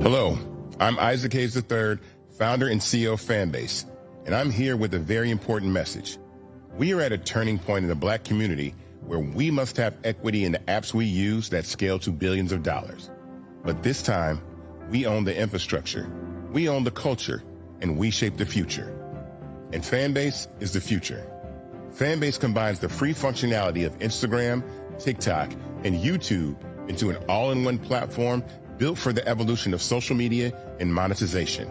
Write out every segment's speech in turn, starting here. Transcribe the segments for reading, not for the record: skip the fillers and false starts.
Hello, I'm Isaac Hayes III, founder and CEO of Fanbase, and I'm here with a very important message. We are at a turning point in the Black community where we must have equity in the apps we use that scale to billions of dollars. But this time, we own the infrastructure, we own the culture, and we shape the future. And Fanbase is the future. Fanbase combines the free functionality of Instagram, TikTok, and YouTube into an all-in-one platform built for the evolution of social media and monetization.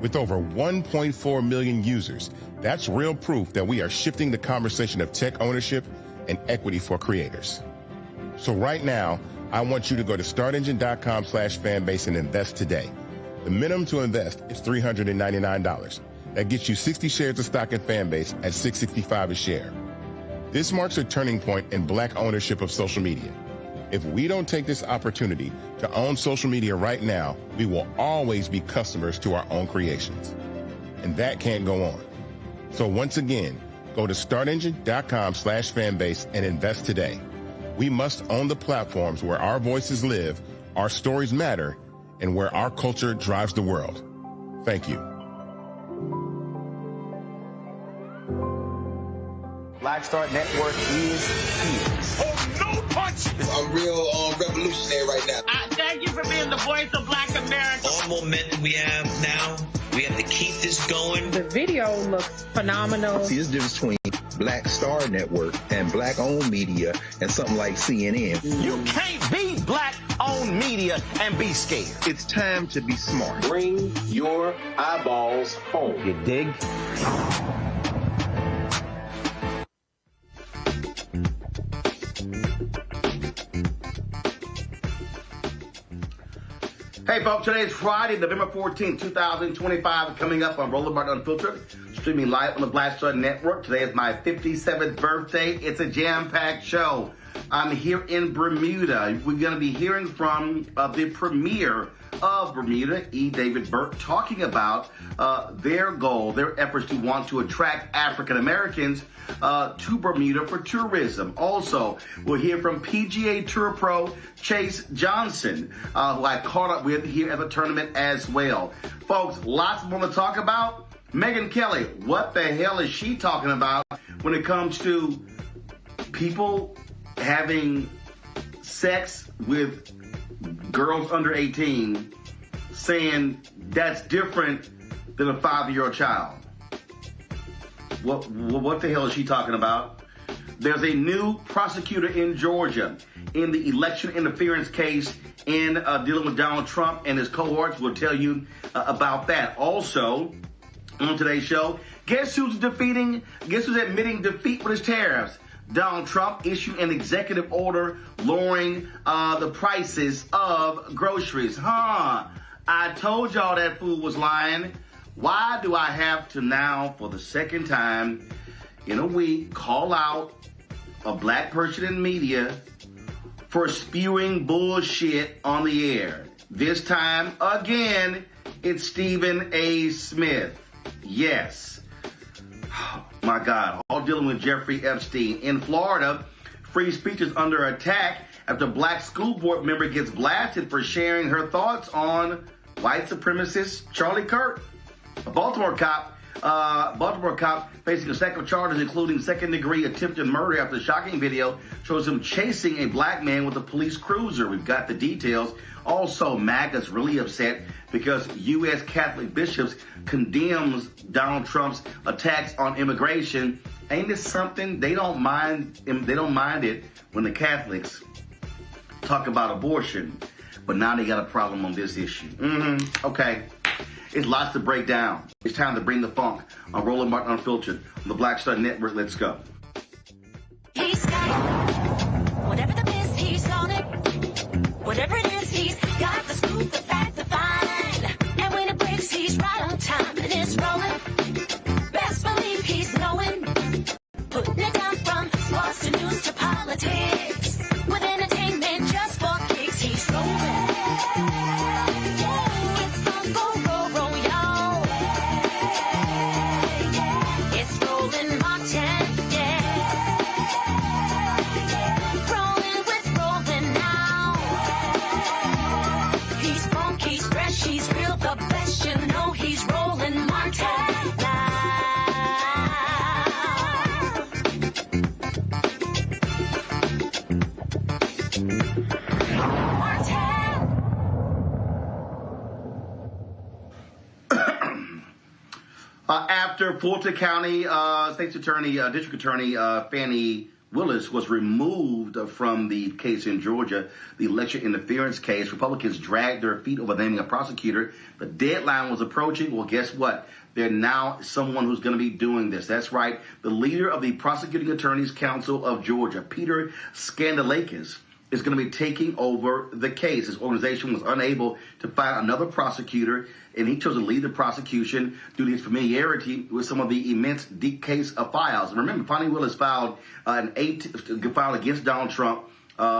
With over 1.4 million users, that's real proof that we are shifting the conversation of tech ownership and equity for creators. So right now, I want you to go to startengine.com/fanbase and invest today. The minimum to invest is $399. That gets you 60 shares of stock in Fanbase at $665 a share. This marks a turning point in Black ownership of social media. If we don't take this opportunity to own social media right now, we will always be customers to our own creations. And that can't go on. So once again, go to startengine.com/fanbase and invest today. We must own the platforms where our voices live, our stories matter, and where our culture drives the world. Thank you. Black Star Network is here. Oh, no punches! I'm real revolutionary right now. Thank you for being the voice of Black America. All momentum we have now, we have to keep this going. The video looks phenomenal. See, there's a difference between Black Star Network and Black-owned media and something like CNN. You can't be Black-owned media and be scared. It's time to be smart. Bring your eyeballs home. You dig? Hey folks, today is Friday, November 14th, 2025, coming up on Roland Martin Unfiltered, streaming live on the Black Star Network. Today is my 57th birthday. It's a jam-packed show. I'm here in Bermuda. We're going to be hearing from the premier of Bermuda, David Burt, talking about their goal, their efforts to want to attract African Americans to Bermuda for tourism. Also, we'll hear from PGA Tour Pro Chase Johnson, who I caught up with here at the tournament as well. Folks, lots more to talk about. Megyn Kelly, what the hell is she talking about when it comes to people having sex with girls under 18, saying that's different than a 5-year-old child? What the hell is she talking about? There's a new prosecutor in Georgia in the election interference case in dealing with Donald Trump and his cohorts. We'll tell you about that. Also, on today's show, guess who's admitting defeat with his tariffs? Donald Trump issued an executive order lowering the prices of groceries. I told y'all that fool was lying. Why do I have to now, for the second time in a week, call out a black person in media for spewing bullshit on the air? This time, again, it's Stephen A. Smith. Yes. Oh, my God. All dealing with Jeffrey Epstein. In Florida, free speech is under attack after a black school board member gets blasted for sharing her thoughts on white supremacist Charlie Kirk. A Baltimore cop facing a stack of charges, including second-degree attempted murder after the shocking video shows him chasing a black man with a police cruiser. We've got the details. Also, MAGA's really upset because U.S. Catholic bishops condemns Donald Trump's attacks on immigration. Ain't this something? They don't mind it when the Catholics talk about abortion, but now they got a problem on this issue. Okay. It's lots to break down. It's time to bring the funk on Roland Martin Unfiltered on the Black Star Network. Let's go. He's got it. Whatever the miss, he's on it. Whatever it is, he's got the scoop, the fact, the find. And when it breaks, he's right on time and it's rolling. Best believe he's knowing. Putting it down from sports to news to politics. With entertainment just for kicks, he's rolling. After Fulton County State's Attorney, District Attorney Fannie Willis was removed from the case in Georgia, the election interference case, Republicans dragged their feet over naming a prosecutor. The deadline was approaching. Well, guess what? There's now someone who's going to be doing this. That's right. The leader of the Prosecuting Attorneys Council of Georgia, Peter Skandalakis, is going to be taking over the case. His organization was unable to find another prosecutor, and he chose to lead the prosecution due to his familiarity with some of the immense deep case of files. And remember, Fannie Willis filed against Donald Trump,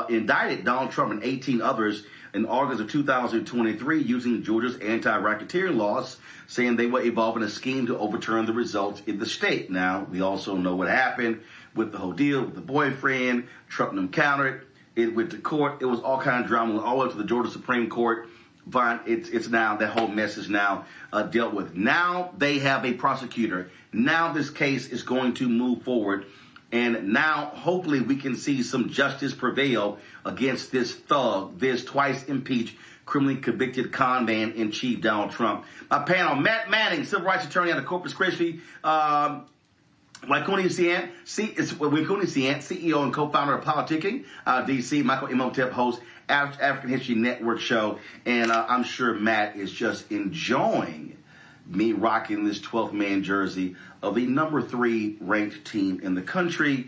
indicted Donald Trump and 18 others in August of 2023 using Georgia's anti-racketeering laws, saying they were involved in a scheme to overturn the results in the state. Now, we also know what happened with the whole deal with the boyfriend. Trump countered it with the court. It was all kind of drama all the way to the Georgia Supreme Court. But it's now, that whole mess is now dealt with. Now they have a prosecutor. Now this case is going to move forward. And now, hopefully, we can see some justice prevail against this thug, this twice-impeached, criminally convicted con man in chief, Donald Trump. My panel, Matt Manning, civil rights attorney out of Corpus Christi, Waikuni Siant, CEO and co-founder of Politicking, DC, Michael Imhotep, host, African History Network show. And I'm sure Matt is just enjoying me rocking this 12th man jersey of the number 3 ranked team in the country.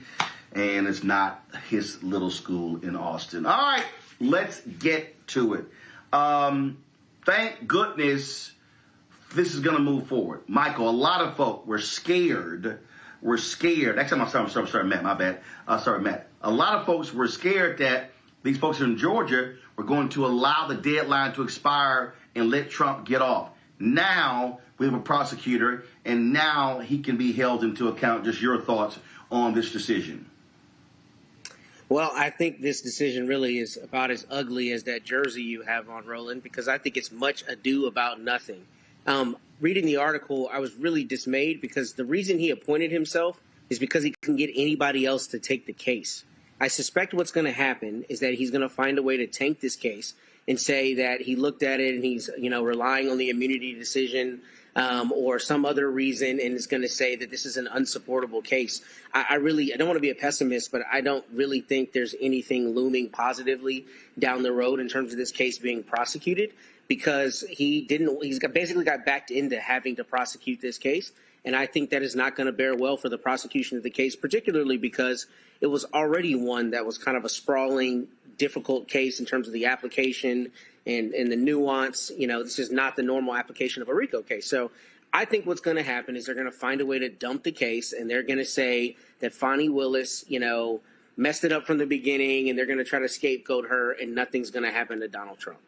And it's not his little school in Austin. All right, let's get to it. Thank goodness this is going to move forward. Michael, a lot of folk were scared. Actually, I'm sorry, Matt, my bad. Sorry, Matt. A lot of folks were scared that these folks in Georgia were going to allow the deadline to expire and let Trump get off. Now we have a prosecutor, and now he can be held into account. Just your thoughts on this decision. Well, I think this decision really is about as ugly as that jersey you have on, Roland, because I think it's much ado about nothing. Reading the article, I was really dismayed because the reason he appointed himself is because he couldn't get anybody else to take the case. I suspect what's going to happen is that he's going to find a way to tank this case and say that he looked at it and he's, relying on the immunity decision or some other reason, and is going to say that this is an unsupportable case. I don't want to be a pessimist, but I don't really think there's anything looming positively down the road in terms of this case being prosecuted, because he's basically got backed into having to prosecute this case. And I think that is not going to bear well for the prosecution of the case, particularly because it was already one that was kind of a sprawling, difficult case in terms of the application and the nuance. This is not the normal application of a RICO case. So I think what's going to happen is they're going to find a way to dump the case, and they're going to say that Fani Willis, messed it up from the beginning, and they're going to try to scapegoat her, and nothing's going to happen to Donald Trump.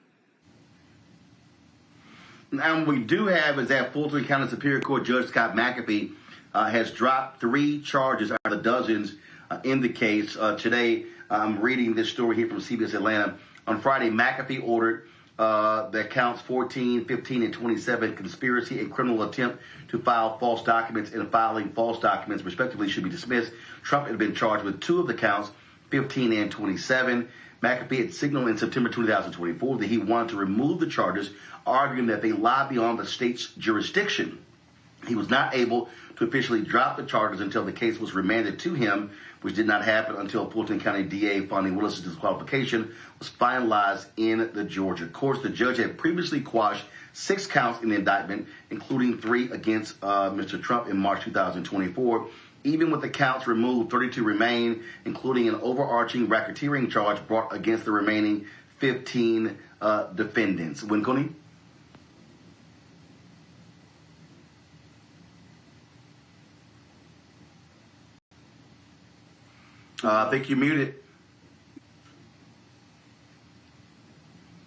Now, what we do have is that Fulton County Superior Court Judge Scott McAfee has dropped 3 charges out of the dozens in the case. Today, I'm reading this story here from CBS Atlanta. On Friday, McAfee ordered that counts 14, 15, and 27, conspiracy and criminal attempt to file false documents and filing false documents, respectively, should be dismissed. Trump had been charged with 2 of the counts, 15 and 27. McAfee had signaled in September 2024 that he wanted to remove the charges, arguing that they lie beyond the state's jurisdiction. He was not able to officially drop the charges until the case was remanded to him, which did not happen until Fulton County DA Fani Willis' disqualification was finalized in the Georgia courts. The judge had previously quashed 6 counts in the indictment, including 3 against Mr. Trump in March 2024. Even with the counts removed, 32 remain, including an overarching racketeering charge brought against the remaining 15 defendants. Winconi? I think you're muted.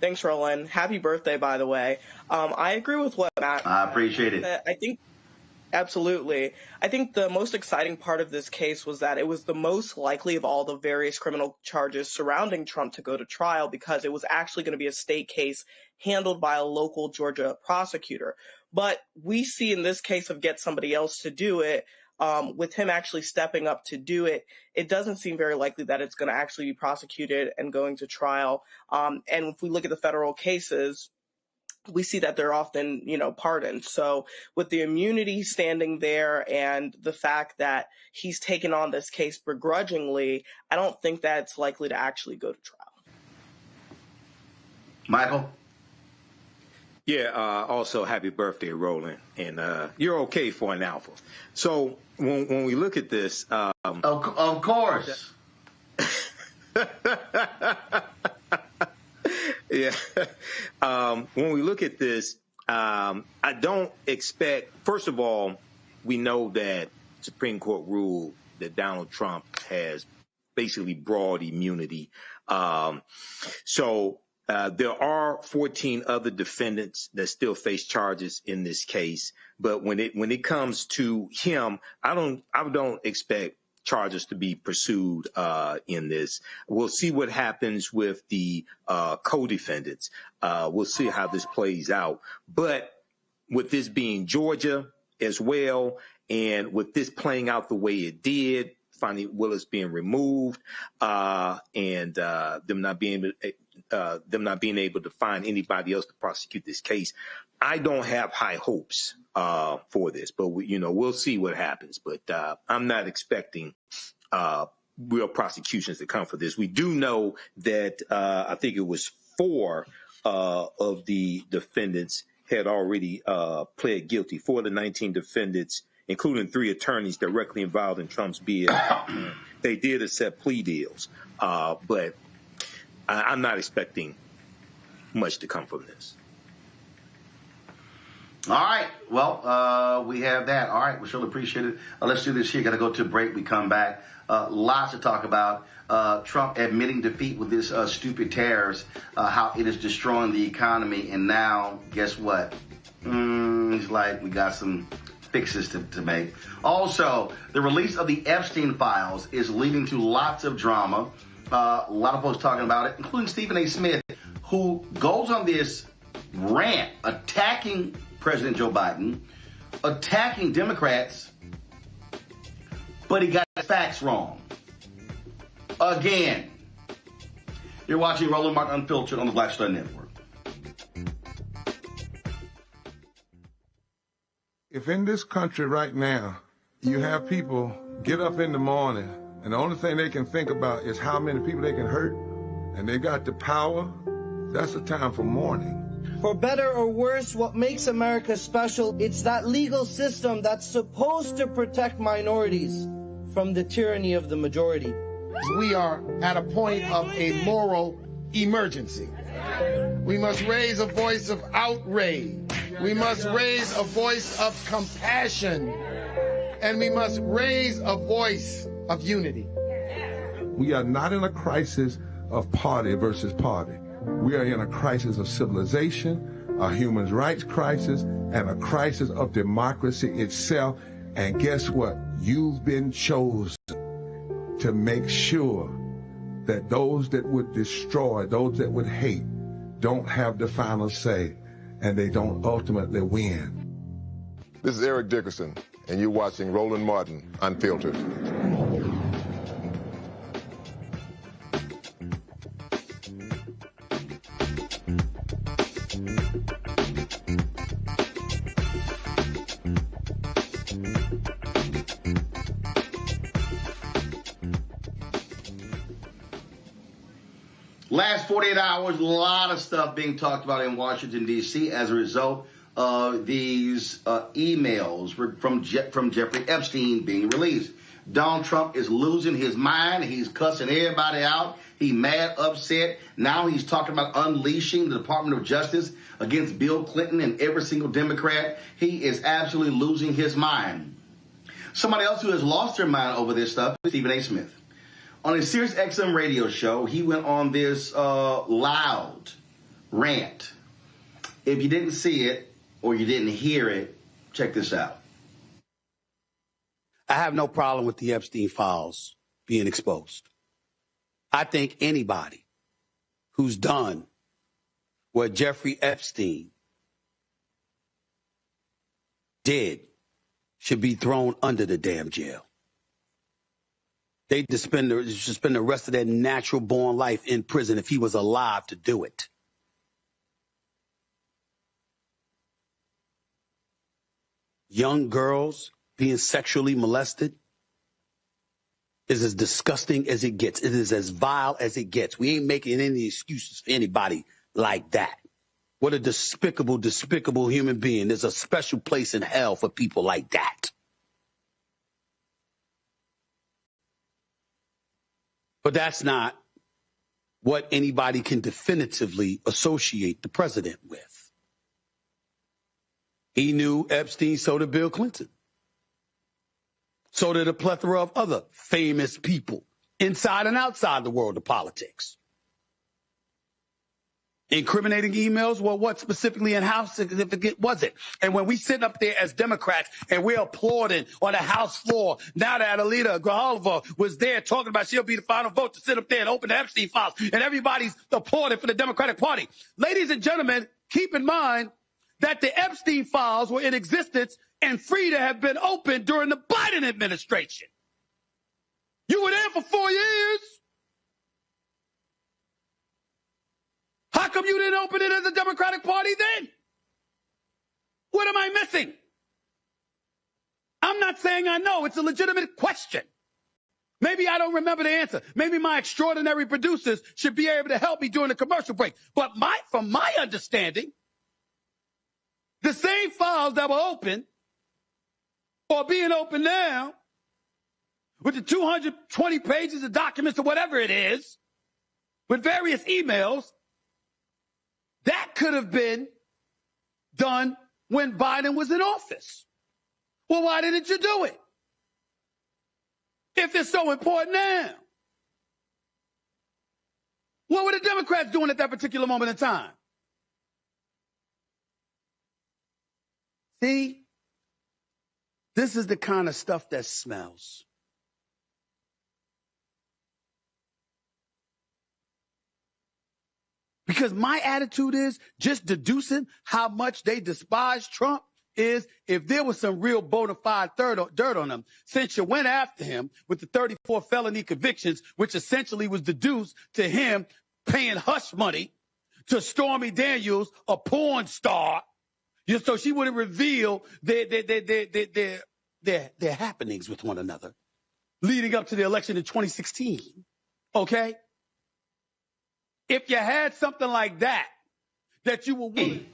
Thanks, Roland. Happy birthday, by the way. I agree with what Matt. I appreciate it. I think, absolutely. I think the most exciting part of this case was that it was the most likely of all the various criminal charges surrounding Trump to go to trial, because it was actually going to be a state case handled by a local Georgia prosecutor. But we see in this case of get somebody else to do it, with him actually stepping up to do it, it doesn't seem very likely that it's going to actually be prosecuted and going to trial. And if we look at the federal cases, we see that they're often, pardoned. So with the immunity standing there and the fact that he's taken on this case begrudgingly, I don't think that's likely to actually go to trial. Michael? Yeah, also happy birthday, Roland. And you're okay for an alpha. So when we look at this... of course. Yeah. When we look at this, I don't expect... First of all, we know that Supreme Court ruled that Donald Trump has basically broad immunity. So there are 14 other defendants that still face charges in this case. But when it comes to him, I don't expect charges to be pursued in this. We'll see what happens with the co-defendants. We'll see how this plays out. But with this being Georgia as well, and with this playing out the way it did, Fani Willis being removed, and them not being able to find anybody else to prosecute this case, I don't have high hopes for this. But we'll see what happens. But I'm not expecting real prosecutions to come for this. We do know that I think it was 4 of the defendants had already pled guilty. 4 of the 19 defendants, including 3 attorneys directly involved in Trump's bid, they did accept plea deals. But I'm not expecting much to come from this. All right. Well, we have that. All right. We surely appreciate it. Let's do this here. Got to go to a break. We come back. Lots to talk about. Trump admitting defeat with this stupid tariffs, how it is destroying the economy. And now, guess what? He's like, we got some fixes to make. Also, the release of the Epstein files is leading to lots of drama. A lot of folks talking about it, including Stephen A. Smith, who goes on this rant attacking President Joe Biden, attacking Democrats, but he got his facts wrong. Again. You're watching Roland Martin Unfiltered on the Black Star Network. If in this country right now, you have people get up in the morning and the only thing they can think about is how many people they can hurt, and they got the power, that's a time for mourning. For better or worse, what makes America special, it's that legal system that's supposed to protect minorities from the tyranny of the majority. We are at a point of a moral emergency. We must raise a voice of outrage. We must raise a voice of compassion. And we must raise a voice of unity. We are not in a crisis of party versus party. We are in a crisis of civilization, a human rights crisis, and a crisis of democracy itself. And guess what? You've been chosen to make sure that those that would destroy, those that would hate, don't have the final say, and they don't ultimately win. This is Eric Dickerson, and you're watching Roland Martin Unfiltered. Last 48 hours, a lot of stuff being talked about in Washington, D.C. as a result of these emails from Jeffrey Epstein being released. Donald Trump is losing his mind. He's cussing everybody out. He's mad, upset. Now he's talking about unleashing the Department of Justice against Bill Clinton and every single Democrat. He is absolutely losing his mind. Somebody else who has lost their mind over this stuff is Stephen A. Smith. On his Sirius XM radio show, he went on this loud rant. If you didn't see it or you didn't hear it, check this out. I have no problem with the Epstein files being exposed. I think anybody who's done what Jeffrey Epstein did should be thrown under the damn jail. They should spend the rest of their natural-born life in prison if he was alive to do it. Young girls being sexually molested is as disgusting as it gets. It is as vile as it gets. We ain't making any excuses for anybody like that. What a despicable, despicable human being. There's a special place in hell for people like that. But that's not what anybody can definitively associate the president with. He knew Epstein, so did Bill Clinton. So did a plethora of other famous people inside and outside the world of politics. Incriminating emails, well, what specifically and how significant was it? And when we sit up there as Democrats and we're applauding on the House floor, now that Alita Grijalva was there talking about she'll be the final vote to sit up there and open the Epstein files, and everybody's applauding for the Democratic Party. Ladies and gentlemen, keep in mind that the Epstein files were in existence and free to have been opened during the Biden administration. You were there for 4 years. How come you didn't open it as a Democratic Party then? What am I missing? I'm not saying I know. It's a legitimate question. Maybe I don't remember the answer. Maybe my extraordinary producers should be able to help me during the commercial break. But from my understanding, the same files that were open or being open now with the 220 pages of documents or whatever it is, with various emails, that could have been done when Biden was in office. Well, why didn't you do it? If it's so important now. What were the Democrats doing at that particular moment in time? See, this is the kind of stuff that smells. Because my attitude is just deducing how much they despise Trump is if there was some real bona fide dirt on him, since you went after him with the 34 felony convictions, which essentially was deduced to him paying hush money to Stormy Daniels, a porn star, So she wouldn't reveal their happenings with one another leading up to the election in 2016. Okay? If you had something like that you were willing.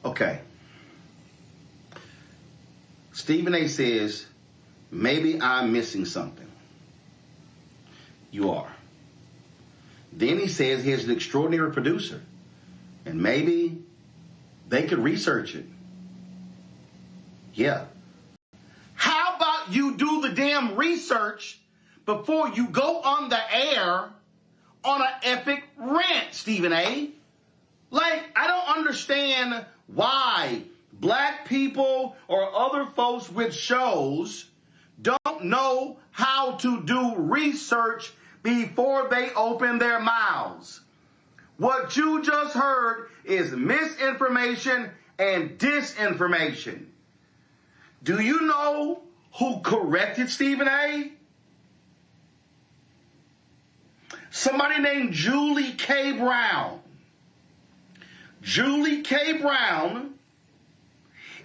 Okay. Stephen A. says, maybe I'm missing something. You are. Then he says he has an extraordinary producer, and maybe they could research it. Yeah. How about you do the damn research before you go on the air on an epic rant, Stephen A? Like, I don't understand why black people or other folks with shows don't know how to do research before they open their mouths. What you just heard is misinformation and disinformation. Do you know who corrected Stephen A? Somebody named Julie K. Brown. Julie K. Brown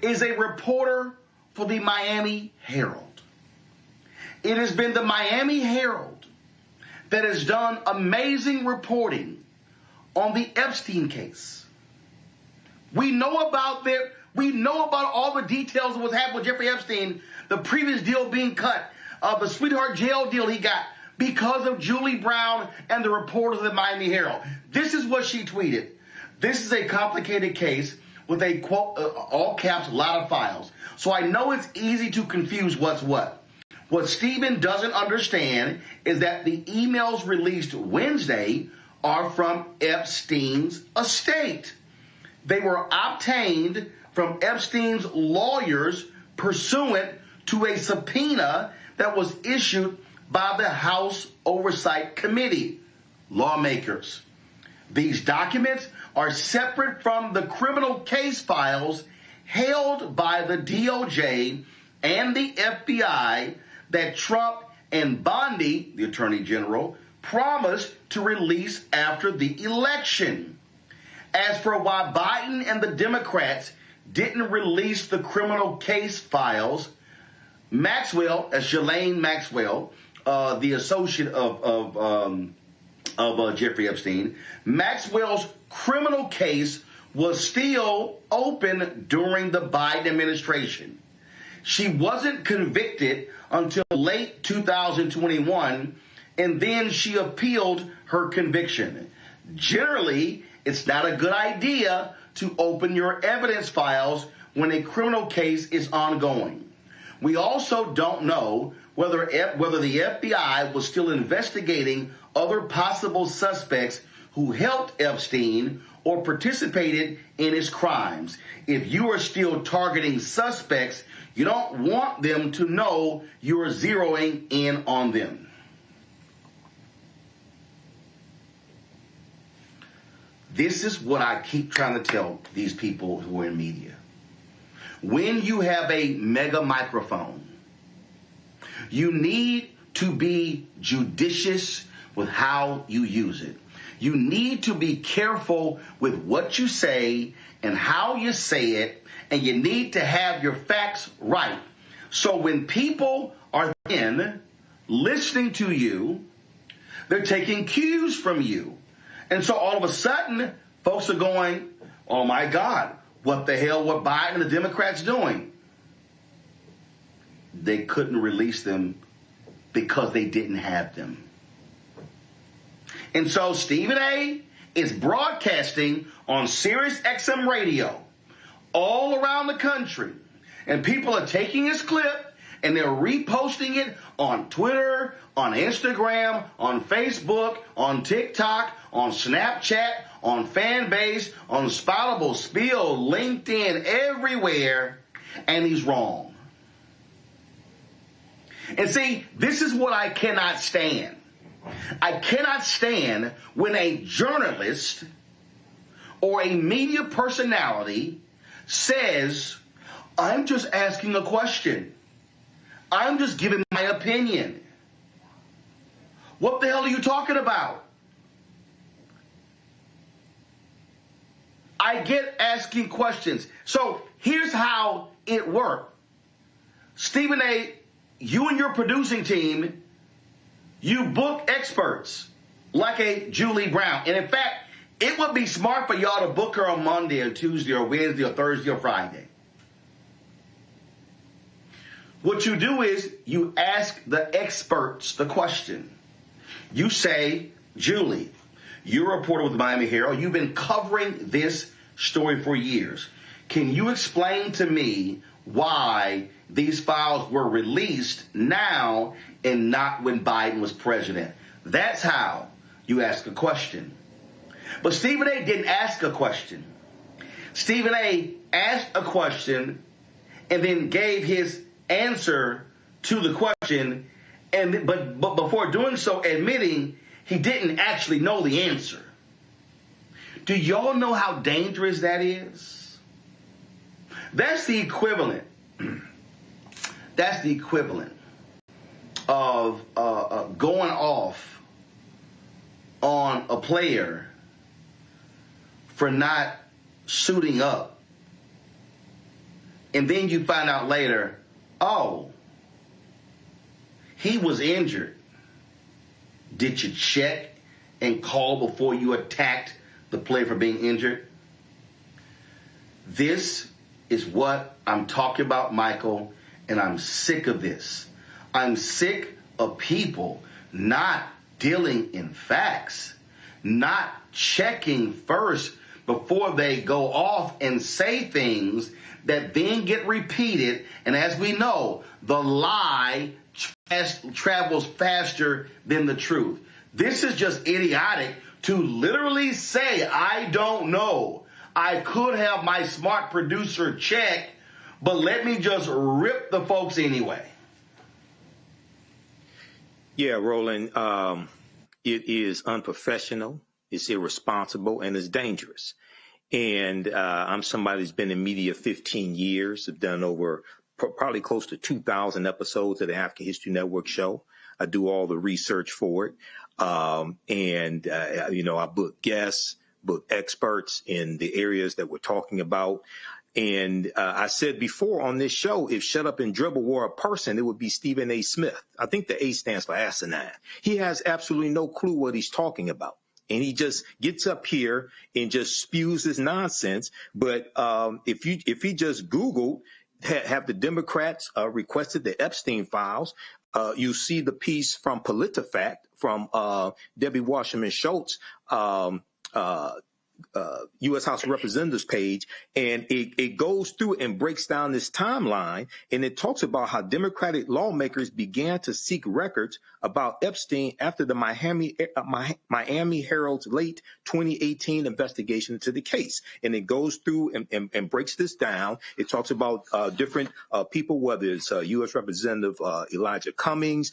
is a reporter for the Miami Herald. It has been the Miami Herald that has done amazing reporting on the Epstein case. We know about all the details of what's happened with Jeffrey Epstein, the previous deal being cut, the sweetheart jail deal he got because of Julie Brown and the reporters of the Miami Herald. This is what she tweeted. This is a complicated case with a, quote, all caps, a lot of files. So I know it's easy to confuse what's what. What Stephen doesn't understand is that the emails released Wednesday are from Epstein's estate. They were obtained from Epstein's lawyers pursuant to a subpoena that was issued by the House Oversight Committee, lawmakers. These documents are separate from the criminal case files held by the DOJ and the FBI that Trump and Bondi, the Attorney General, promised to release after the election. As for why Biden and the Democrats didn't release the criminal case files, Maxwell, Ghislaine Maxwell, the associate of Jeffrey Epstein, Maxwell's criminal case was still open during the Biden administration. She wasn't convicted until late 2021, and then she appealed her conviction. Generally, it's not a good idea to open your evidence files when a criminal case is ongoing. We also don't know whether the FBI was still investigating other possible suspects who helped Epstein or participated in his crimes. If you are still targeting suspects, you don't want them to know you are zeroing in on them. This is what I keep trying to tell these people who are in media. When you have a mega microphone, you need to be judicious with how you use it. You need to be careful with what you say and how you say it, and you need to have your facts right. So when people are then listening to you, they're taking cues from you. And so all of a sudden, folks are going, oh my God, what the hell were Biden and the Democrats doing? They couldn't release them because they didn't have them. And so Stephen A. is broadcasting on Sirius XM radio all around the country. And people are taking his clip and they're reposting it on Twitter, on Instagram, on Facebook, on TikTok, on Snapchat, on Fanbase, on Spoutable, Spill, LinkedIn, everywhere. And he's wrong. And see, this is what I cannot stand. I cannot stand when a journalist or a media personality says, I'm just asking a question. I'm just giving my opinion. What the hell are you talking about? I get asking questions. So here's how it worked. Stephen A., you and your producing team, you book experts like a Julie Brown. And in fact, it would be smart for y'all to book her on Monday or Tuesday or Wednesday or Thursday or Friday. What you do is you ask the experts the question. You say, Julie, you're a reporter with the Miami Herald. You've been covering this story for years. Can you explain to me why these files were released now and not when Biden was president? That's how you ask a question. But Stephen A. didn't ask a question. Stephen A. asked a question and then gave his answer to the question, but before doing so, admitting he didn't actually know the answer. Do y'all know how dangerous that is? That's the equivalent. That's the equivalent of going off on a player for not suiting up. And then you find out later, oh, he was injured. Did you check and call before you attacked the player for being injured? This is what I'm talking about, Michael, and I'm sick of this. I'm sick of people not dealing in facts, not checking first before they go off and say things that then get repeated. And as we know, the lie travels faster than the truth. This is just idiotic to literally say, I don't know. I could have my smart producer check, but let me just rip the folks anyway. Yeah, Roland, it is unprofessional, it's irresponsible, and it's dangerous. And I'm somebody who's been in media 15 years. I've done over probably close to 2,000 episodes of the African History Network show. I do all the research for it. I book guests, book experts in the areas that we're talking about. And I said before on this show, if Shut Up and Dribble were a person, it would be Stephen A. Smith. I think the A stands for asinine. He has absolutely no clue what he's talking about. And he just gets up here and just spews his nonsense. But if he just Googled, have the Democrats requested the Epstein files, you see the piece from PolitiFact from Debbie Wasserman Schultz, U.S. House of Representatives page, and it goes through and breaks down this timeline, and it talks about how Democratic lawmakers began to seek records about Epstein after the Miami Herald's late 2018 investigation into the case. And it goes through and breaks this down. It talks about different people, whether it's U.S. Representative Elijah Cummings,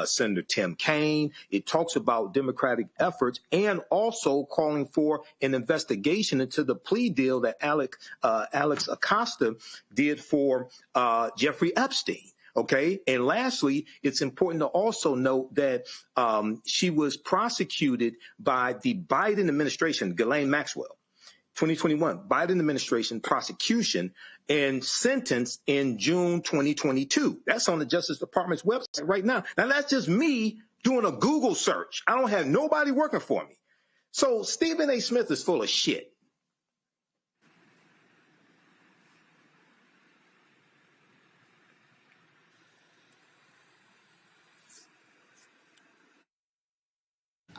Senator Tim Kaine. It talks about Democratic efforts and also calling for an investigation into the plea deal that Alex Acosta did for Jeffrey Epstein. Okay. And lastly, it's important to also note that she was prosecuted by the Biden administration, Ghislaine Maxwell, 2021, Biden administration prosecution, and sentenced in June 2022. That's on the Justice Department's website right now. Now, that's just me doing a Google search. I don't have nobody working for me. So Stephen A. Smith is full of shit.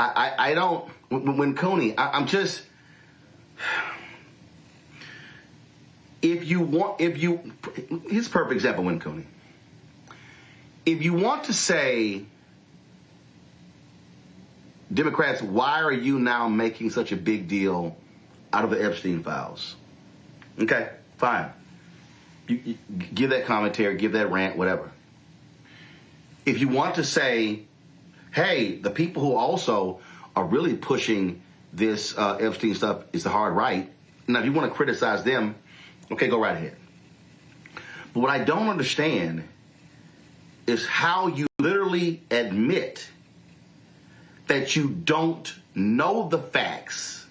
I don't, when Coney, I'm just, here's a perfect example, when Coney. If you want to say, Democrats, why are you now making such a big deal out of the Epstein files? Okay, fine. You give that commentary, give that rant, whatever. If you want to say, hey, the people who also are really pushing this Epstein stuff is the hard right. Now, if you want to criticize them, okay, go right ahead. But what I don't understand is how you literally admit that you don't know the facts,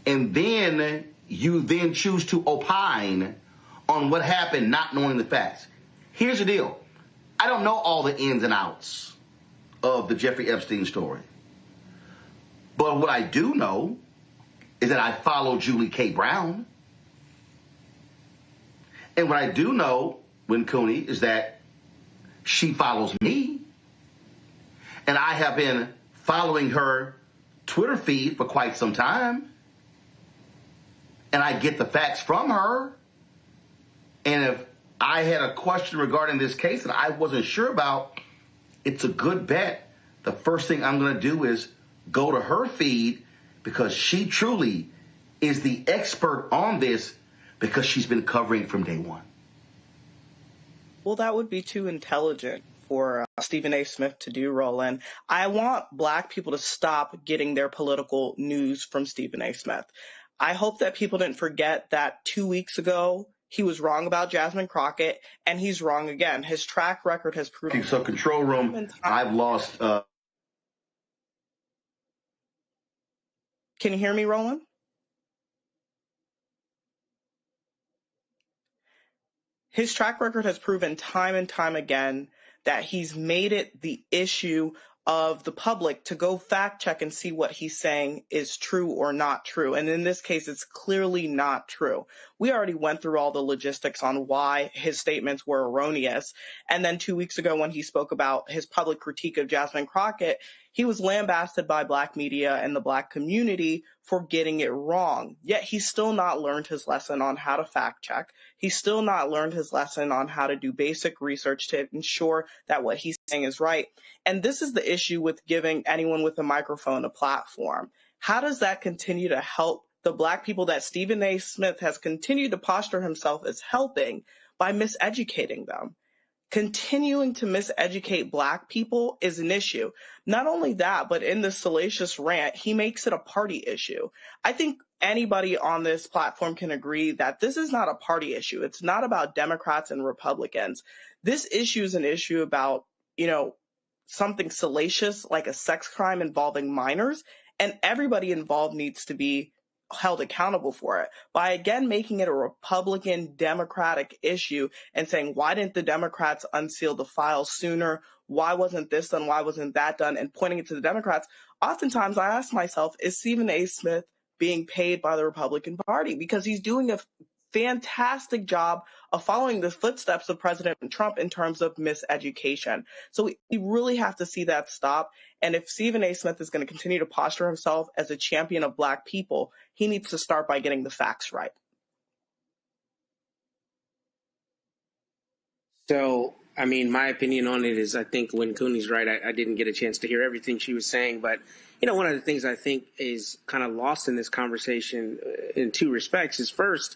and then you then choose to opine on what happened not knowing the facts. Here's the deal. I don't know all the ins and outs of the Jeffrey Epstein story. But what I do know is that I follow Julie K. Brown. And what I do know, Win Cooney, is that she follows me. And I have been following her Twitter feed for quite some time. And I get the facts from her. And if I had a question regarding this case that I wasn't sure about, it's a good bet. The first thing I'm going to do is go to her feed, because she truly is the expert on this, because she's been covering from day one. Well, that would be too intelligent for Stephen A. Smith to do, Roland. I want Black people to stop getting their political news from Stephen A. Smith. I hope that people didn't forget that 2 weeks ago, he was wrong about Jasmine Crockett, and he's wrong again. His track record has proven. So, control room, I've lost. Can you hear me, Roland? His track record has proven time and time again that he's made it the issue of the public to go fact check and see what he's saying is true or not true. And in this case, it's clearly not true. We already went through all the logistics on why his statements were erroneous. And then 2 weeks ago, when he spoke about his public critique of Jasmine Crockett, he was lambasted by Black media and the Black community for getting it wrong. Yet he's still not learned his lesson on how to fact check. He's still not learned his lesson on how to do basic research to ensure that what he's saying is right. And this is the issue with giving anyone with a microphone a platform. How does that continue to help the Black people that Stephen A. Smith has continued to posture himself as helping by miseducating them? Continuing to miseducate Black people is an issue. Not only that, but in this salacious rant, he makes it a party issue. I think anybody on this platform can agree that this is not a party issue. It's not about Democrats and Republicans. This issue is an issue about, something salacious like a sex crime involving minors, and everybody involved needs to be held accountable for it. By again making it a Republican Democratic issue and saying, why didn't the Democrats unseal the files sooner? Why wasn't this done? Why wasn't that done? And pointing it to the Democrats. Oftentimes I ask myself, is Stephen A. Smith being paid by the Republican Party? Because he's doing a fantastic job of following the footsteps of President Trump in terms of miseducation. So we really have to see that stop. And if Stephen A. Smith is going to continue to posture himself as a champion of Black people, he needs to start by getting the facts right. So, my opinion on it is I think when Cooney's right, I didn't get a chance to hear everything she was saying. But, one of the things I think is kind of lost in this conversation in two respects is first,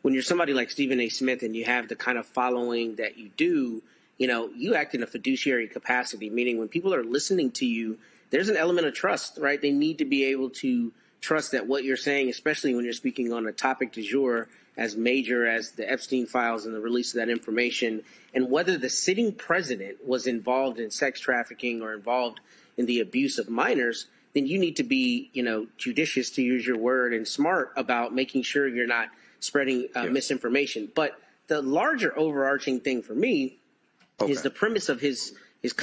when you're somebody like Stephen A. Smith and you have the kind of following that you do, you act in a fiduciary capacity, meaning when people are listening to you, there's an element of trust, right? They need to be able to trust that what you're saying, especially when you're speaking on a topic du jour as major as the Epstein files and the release of that information, and whether the sitting president was involved in sex trafficking or involved in the abuse of minors, then you need to be, judicious, to use your word, and smart about making sure you're not spreading misinformation. But the larger overarching thing for me is the premise of his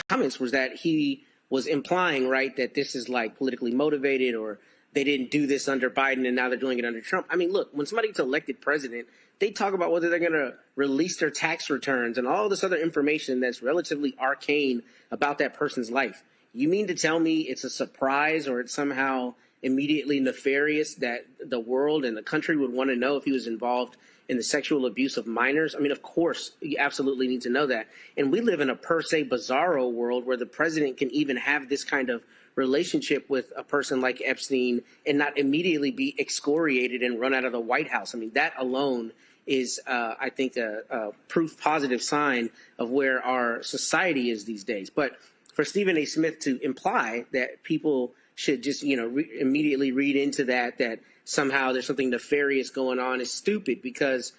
comments was that he was implying, right, that this is like politically motivated, or they didn't do this under Biden and now they're doing it under Trump. Look, when somebody gets elected president, they talk about whether they're going to release their tax returns and all this other information that's relatively arcane about that person's life. You mean to tell me it's a surprise or it's somehow immediately nefarious that the world and the country would want to know if he was involved in the sexual abuse of minors? Of course, you absolutely need to know that. And we live in a per se bizarro world where the president can even have this kind of relationship with a person like Epstein and not immediately be excoriated and run out of the White House. That alone is, I think, a proof positive sign of where our society is these days. But for Stephen A. Smith to imply that people should just, immediately read into that somehow there's something nefarious going on is stupid, because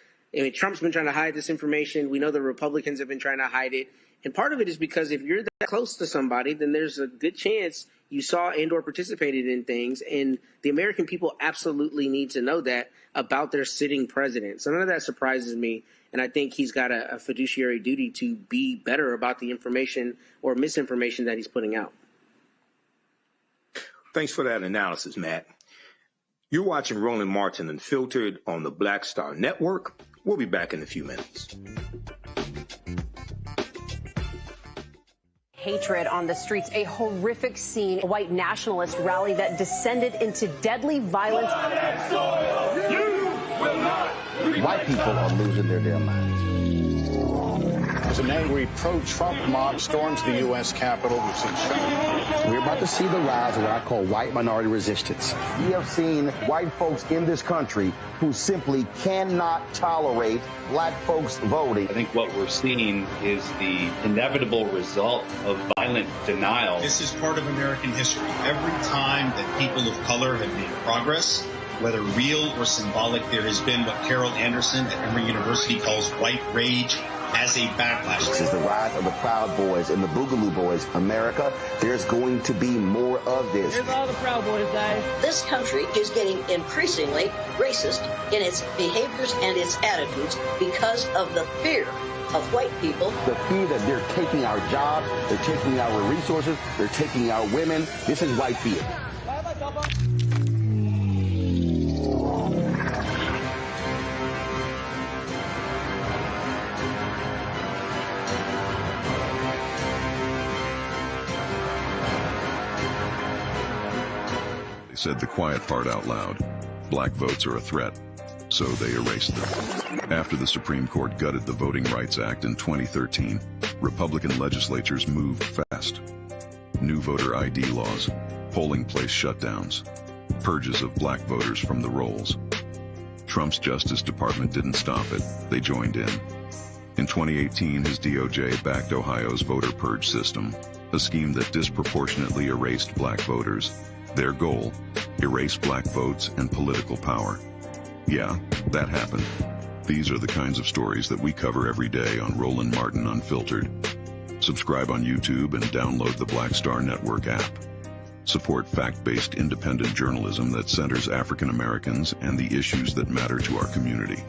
Trump's been trying to hide this information. We know the Republicans have been trying to hide it. And part of it is because if you're that close to somebody, then there's a good chance you saw and or participated in things, and the American people absolutely need to know that about their sitting president. So none of that surprises me, and I think he's got a fiduciary duty to be better about the information or misinformation that he's putting out. Thanks for that analysis, Matt. You're watching Roland Martin Unfiltered on the Black Star Network. We'll be back in a few minutes. Hatred on the streets, a horrific scene, a white nationalist rally that descended into deadly violence. White people are losing their damn minds. As an angry pro-Trump mob storms the U.S. Capitol, we've seen shootings. We're about to see the rise of what I call white minority resistance. We have seen white folks in this country who simply cannot tolerate black folks voting. I think what we're seeing is the inevitable result of violent denial. This is part of American history. Every time that people of color have made progress, whether real or symbolic, there has been what Carol Anderson at Emory University calls white rage as a backlash. This is the rise of the Proud Boys and the Boogaloo Boys. America, there's going to be more of this. Here's all the Proud Boys, guys. This country is getting increasingly racist in its behaviors and its attitudes because of the fear of white people. The fear that they're taking our jobs, they're taking our resources, they're taking our women. This is white fear. Said the quiet part out loud. Black votes are a threat, so they erased them. After the Supreme Court gutted the Voting Rights Act in 2013, Republican legislatures moved fast. New voter ID laws, polling place shutdowns, purges of black voters from the rolls. Trump's Justice Department didn't stop it, they joined in. In 2018, his DOJ backed Ohio's voter purge system, a scheme that disproportionately erased black voters. Their goal, erase black votes and political power. Yeah, that happened. These are the kinds of stories that we cover every day on Roland Martin Unfiltered. Subscribe on YouTube and download the Black Star Network app. Support fact-based independent journalism that centers African Americans and the issues that matter to our community.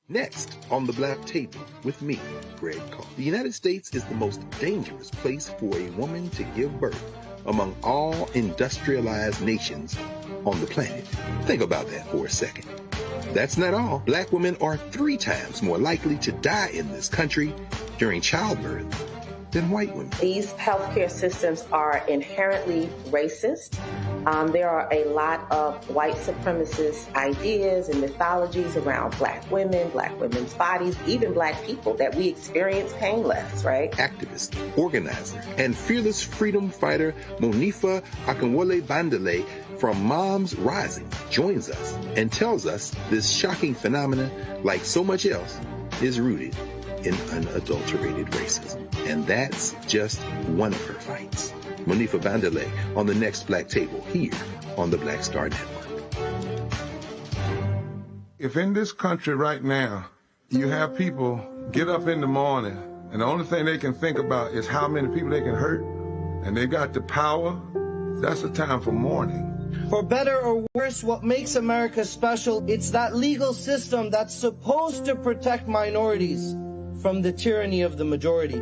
Next on the Black Table with me, Greg Carr. The United States is the most dangerous place for a woman to give birth among all industrialized nations on the planet. Think about that for a second. That's not all. Black women are 3 times more likely to die in this country during childbirth than white women. These healthcare systems are inherently racist. There are a lot of white supremacist ideas and mythologies around black women's bodies, even black people, that we experience painless, right? Activist, organizer, and fearless freedom fighter Monifa Akinwole Bandele from Moms Rising joins us and tells us this shocking phenomenon, like so much else, is rooted in unadulterated racism. And that's just one of her fights. Monifa Bandele on the next Black Table here on the Black Star Network. If in this country right now, you have people get up in the morning and the only thing they can think about is how many people they can hurt, and they got the power, that's a time for mourning. For better or worse, what makes America special, it's that legal system that's supposed to protect minorities from the tyranny of the majority.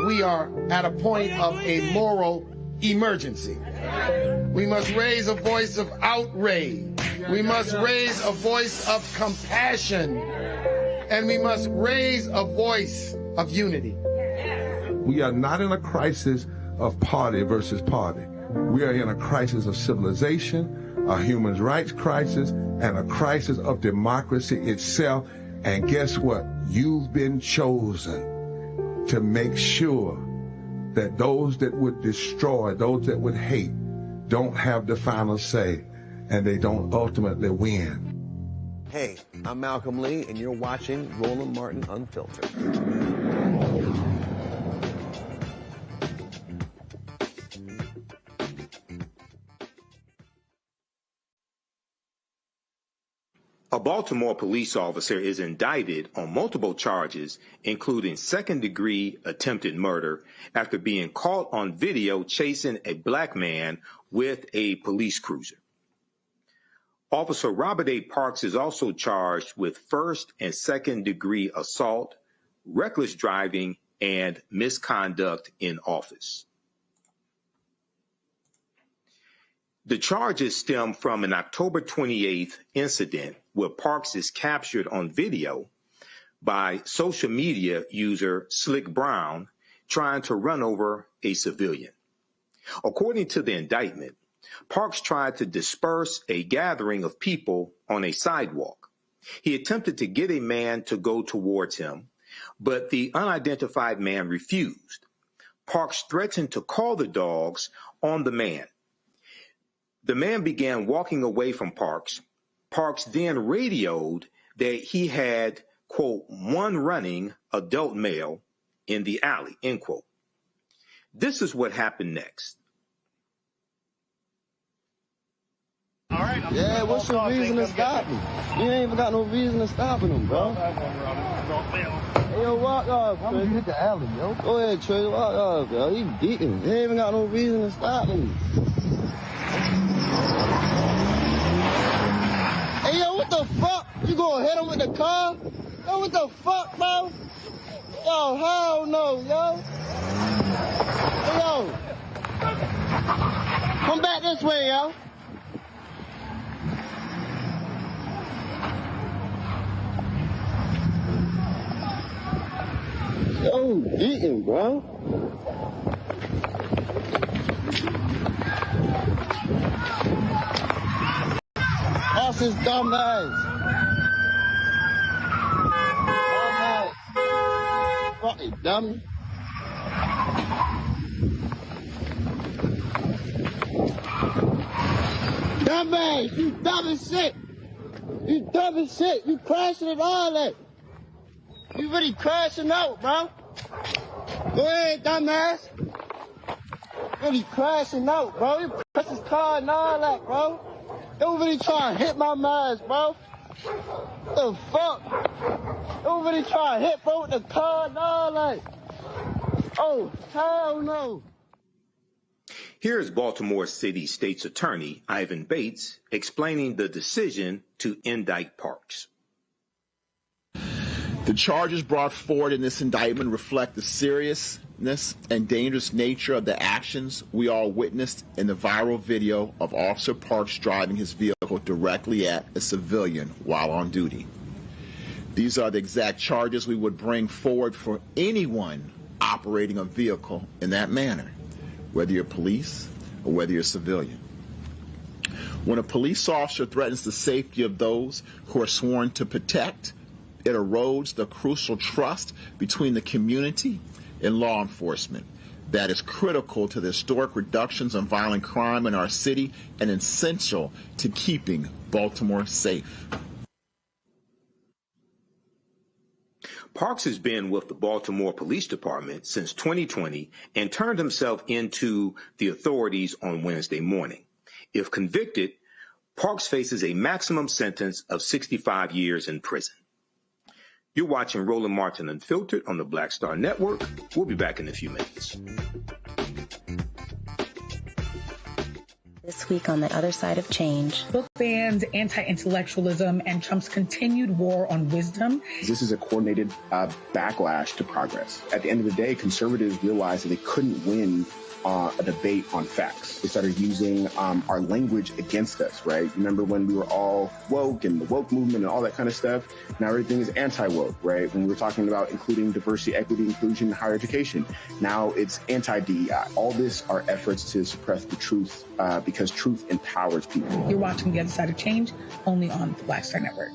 We are at a point of a moral emergency. We must raise a voice of outrage. We must raise a voice of compassion. And we must raise a voice of unity. We are not in a crisis of party versus party. We are in a crisis of civilization, a human rights crisis, and a crisis of democracy itself. And guess what? You've been chosen to make sure that those that would destroy, those that would hate, don't have the final say, and they don't ultimately win. Hey, I'm Malcolm Lee, and you're watching Roland Martin Unfiltered. A Baltimore police officer is indicted on multiple charges, including second-degree attempted murder, after being caught on video chasing a black man with a police cruiser. Officer Robert A. Parks is also charged with first and second-degree assault, reckless driving, and misconduct in office. The charges stem from an October 28th incident where Parks is captured on video by social media user Slick Brown trying to run over a civilian. According to the indictment, Parks tried to disperse a gathering of people on a sidewalk. He attempted to get a man to go towards him, but the unidentified man refused. Parks threatened to call the dogs on the man. The man began walking away from Parks. Parks then radioed that he had, quote, one running adult male in the alley, end quote. This is what happened next. All right, yeah, what's your reason to stop me? You ain't even got no reason to stopping him, bro. Hey, yo, walk off, Trey. You hit the alley, yo. Go ahead, Trey, walk off, yo. He beating. You ain't even got no reason to stop me. Hey, yo, what the fuck? You gonna hit him with the car? Yo, what the fuck, bro? Yo, hell no, yo. Hey, yo. Come back this way, yo. Yo, beating, bro. That's his dumb ass. Dumb ass. Fucking dummy. Dumb ass, you dumb as shit. You dumb as shit. You crashing and all that. You really crashing out, bro. Go ahead, dumbass. Really crashing out, bro. You press his car and all that, bro. You really trying to hit my man, bro. What the fuck? You really trying to hit, bro, with the car and all that. Oh, hell no. Here's Baltimore City State's Attorney Ivan Bates explaining the decision to indict Parks. The charges brought forward in this indictment reflect the seriousness and dangerous nature of the actions we all witnessed in the viral video of Officer Parks driving his vehicle directly at a civilian while on duty. These are the exact charges we would bring forward for anyone operating a vehicle in that manner, whether you're police or whether you're civilian. When a police officer threatens the safety of those who are sworn to protect, it erodes the crucial trust between the community and law enforcement that is critical to the historic reductions in violent crime in our city and essential to keeping Baltimore safe. Parks has been with the Baltimore Police Department since 2020 and turned himself into the authorities on Wednesday morning. If convicted, Parks faces a maximum sentence of 65 years in prison. You're watching Roland Martin Unfiltered on the Black Star Network. We'll be back in a few minutes. This week on The Other Side of Change. Book bans, anti-intellectualism, and Trump's continued war on wisdom. This is a coordinated backlash to progress. At the end of the day, conservatives realized that they couldn't win a debate on facts. They started using our language against us, right? Remember when we were all woke and the woke movement and all that kind of stuff? Now everything is anti-woke, right? When we were talking about including diversity, equity, inclusion, higher education, now it's anti-DEI. All this are efforts to suppress the truth because truth empowers people. You're watching The Other Side of Change only on the Black Star Network.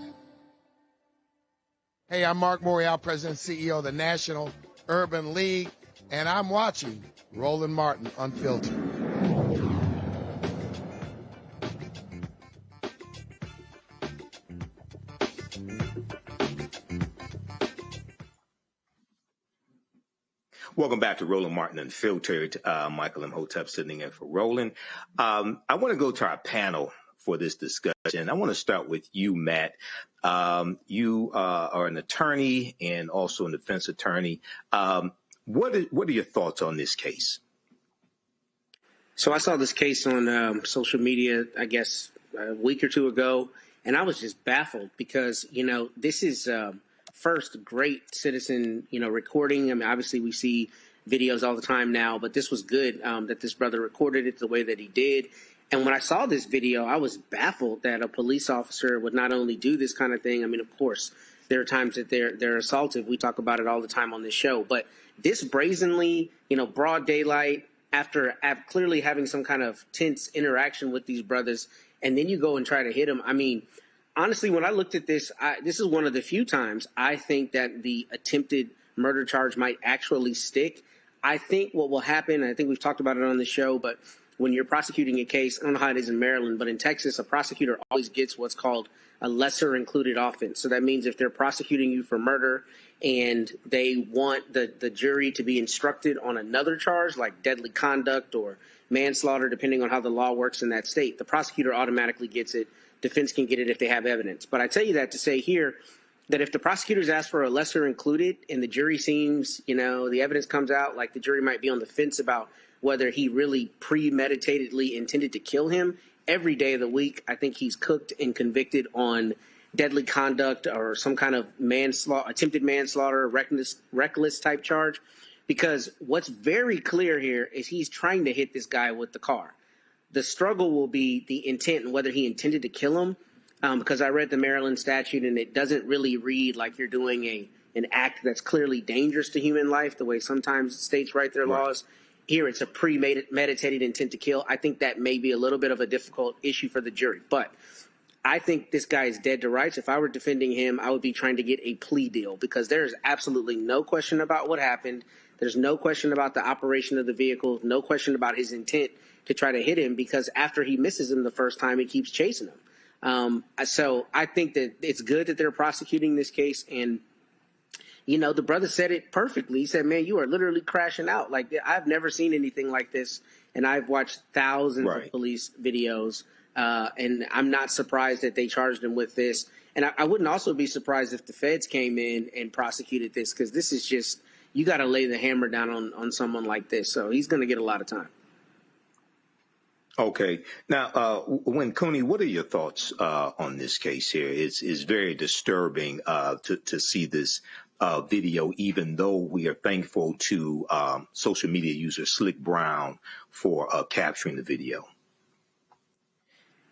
Hey, I'm Mark Morial, President and CEO of the National Urban League, and I'm watching Roland Martin Unfiltered. Welcome back to Roland Martin Unfiltered. Michael Imhotep sitting in for Roland. I want to go to our panel for this discussion. I want to start with you, Matt. You are an attorney and also a defense attorney. What are your thoughts on this case? So I saw this case on social media, I guess, a week or two ago, and I was just baffled because, this is first great citizen, recording. I mean, obviously we see videos all the time now, but this was good that this brother recorded it the way that he did. And when I saw this video, I was baffled that a police officer would not only do this kind of thing. I mean, of course, there are times that they're assaultive. We talk about it all the time on this show. But this brazenly, broad daylight, after clearly having some kind of tense interaction with these brothers, and then you go and try to hit them. I mean, honestly, when I looked at this, this is one of the few times I think that the attempted murder charge might actually stick. I think what will happen, I think we've talked about it on the show, but when you're prosecuting a case, I don't know how it is in Maryland, but in Texas, a prosecutor always gets what's called a lesser included offense. So that means if they're prosecuting you for murder and they want the jury to be instructed on another charge like deadly conduct or manslaughter, depending on how the law works in that state, the prosecutor automatically gets it. Defense can get it if they have evidence. But I tell you that to say here that if the prosecutors ask for a lesser included and the jury seems, the evidence comes out, like the jury might be on the fence about whether he really premeditatedly intended to kill him, every day of the week, I think he's cooked and convicted on deadly conduct or some kind of manslaughter, attempted manslaughter, reckless type charge. Because what's very clear here is he's trying to hit this guy with the car. The struggle will be the intent and whether he intended to kill him. Because I read the Maryland statute and it doesn't really read like you're doing an act that's clearly dangerous to human life, the way sometimes states write their laws. Here it's a premeditated intent to kill. I think that may be a little bit of a difficult issue for the jury. But I think this guy is dead to rights. If I were defending him, I would be trying to get a plea deal because there is absolutely no question about what happened. There's no question about the operation of the vehicle, no question about his intent to try to hit him because after he misses him the first time, he keeps chasing him. So I think that it's good that they're prosecuting this case. And, the brother said it perfectly. He said, man, you are literally crashing out. Like, I've never seen anything like this. And I've watched thousands of police videos. And I'm not surprised that they charged him with this. And I wouldn't also be surprised if the feds came in and prosecuted this because this is just, you got to lay the hammer down on someone like this. So he's going to get a lot of time. Okay. Now, Cooney, what are your thoughts on this case here? It's very disturbing to see this video, even though we are thankful to social media user Slick Brown for capturing the video.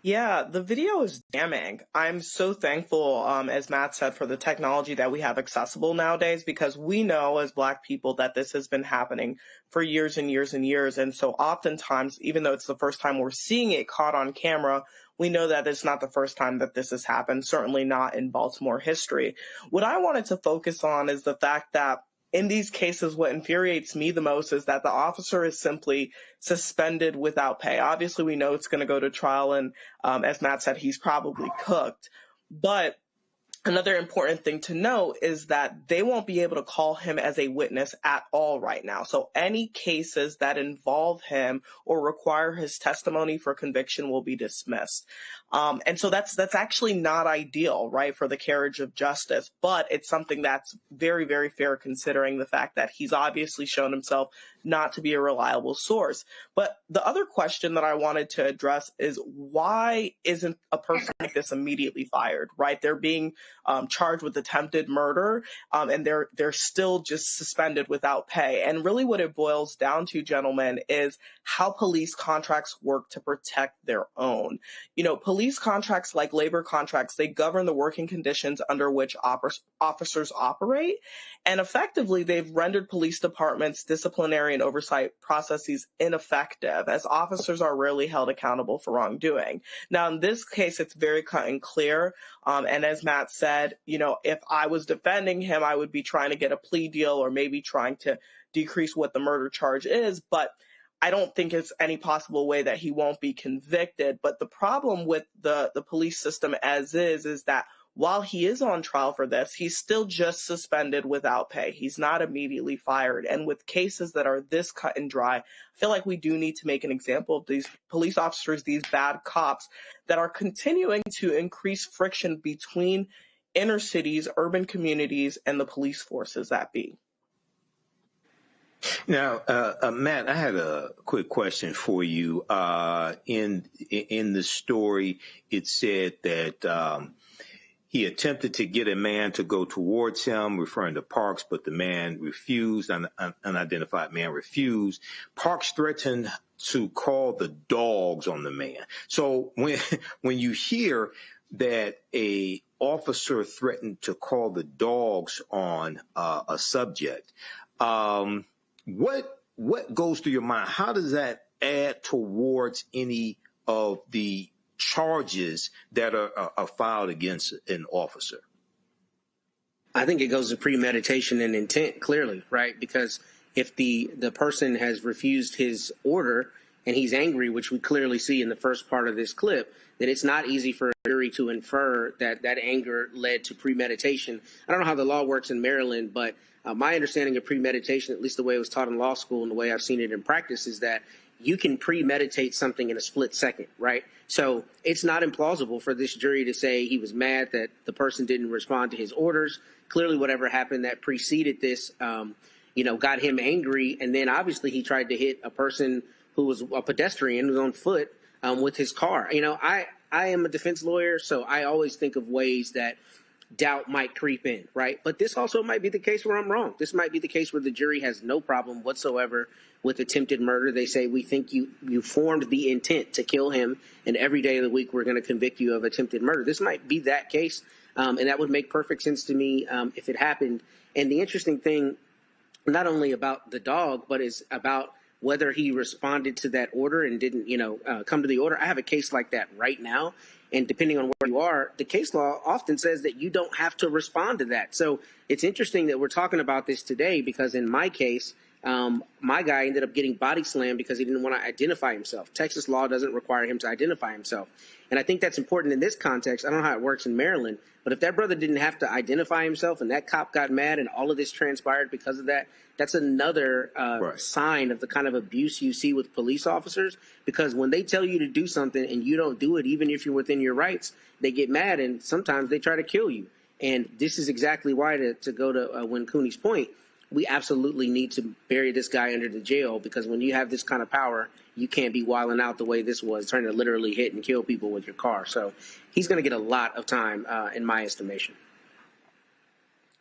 Yeah, the video is damning. I'm so thankful, as Matt said, for the technology that we have accessible nowadays, because we know as Black people that this has been happening for years and years and years. And so oftentimes, even though it's the first time we're seeing it caught on camera, we know that it's not the first time that this has happened, certainly not in Baltimore history. What I wanted to focus on is the fact that in these cases, what infuriates me the most is that the officer is simply suspended without pay. Obviously, we know it's going to go to trial, and as Matt said, he's probably cooked. But another important thing to note is that they won't be able to call him as a witness at all right now. So any cases that involve him or require his testimony for conviction will be dismissed. And so that's actually not ideal, right, for the carriage of justice. But it's something that's very, very fair considering the fact that he's obviously shown himself not to be a reliable source. But the other question that I wanted to address is why isn't a person like this immediately fired, right? They're being charged with attempted murder, and they're still just suspended without pay. And really what it boils down to, gentlemen, is how police contracts work to protect their own. Police contracts, like labor contracts, they govern the working conditions under which officers operate. And effectively, they've rendered police departments' disciplinary and oversight processes ineffective, as officers are rarely held accountable for wrongdoing. Now, in this case, it's very cut and clear. And as Matt said, if I was defending him, I would be trying to get a plea deal or maybe trying to decrease what the murder charge is. But I don't think it's any possible way that he won't be convicted. But the problem with the police system as is that while he is on trial for this, he's still just suspended without pay. He's not immediately fired. And with cases that are this cut and dry, I feel like we do need to make an example of these police officers, these bad cops that are continuing to increase friction between inner cities, urban communities, and the police forces that be. Now, Matt, I had a quick question for you. In the story, it said that he attempted to get a man to go towards him, referring to Parks, but the man refused. An unidentified man refused. Parks threatened to call the dogs on the man. So when you hear that a officer threatened to call the dogs on a subject, what goes through your mind? How does that add towards any of the charges that are filed against an officer? I think it goes to premeditation and intent, clearly, right? Because if the person has refused his order and he's angry, which we clearly see in the first part of this clip, then it's not easy for a jury to infer that that anger led to premeditation. I don't know how the law works in Maryland, but my understanding of premeditation, at least the way it was taught in law school and the way I've seen it in practice, is that you can premeditate something in a split second, right? So it's not implausible for this jury to say he was mad that the person didn't respond to his orders. Clearly, whatever happened that preceded this, got him angry. And then obviously he tried to hit a person who was a pedestrian who was on foot with his car. I am a defense lawyer, so I always think of ways that doubt might creep in, right? But this also might be the case where I'm wrong. This might be the case where the jury has no problem whatsoever with attempted murder. They say, we think you formed the intent to kill him, and every day of the week we're going to convict you of attempted murder. This might be that case, and that would make perfect sense to me if it happened. And the interesting thing, not only about the dog, but is about whether he responded to that order and didn't, come to the order. I have a case like that right now. And depending on where you are, the case law often says that you don't have to respond to that. So it's interesting that we're talking about this today because in my case, my guy ended up getting body slammed because he didn't want to identify himself. Texas law doesn't require him to identify himself. And I think that's important in this context. I don't know how it works in Maryland, but if that brother didn't have to identify himself and that cop got mad and all of this transpired because of that, that's another sign of the kind of abuse you see with police officers, because when they tell you to do something and you don't do it, even if you're within your rights, they get mad and sometimes they try to kill you. And this is exactly why, to go to Win Cooney's point, we absolutely need to bury this guy under the jail, because when you have this kind of power, you can't be wilding out the way this was, trying to literally hit and kill people with your car. So he's going to get a lot of time in my estimation.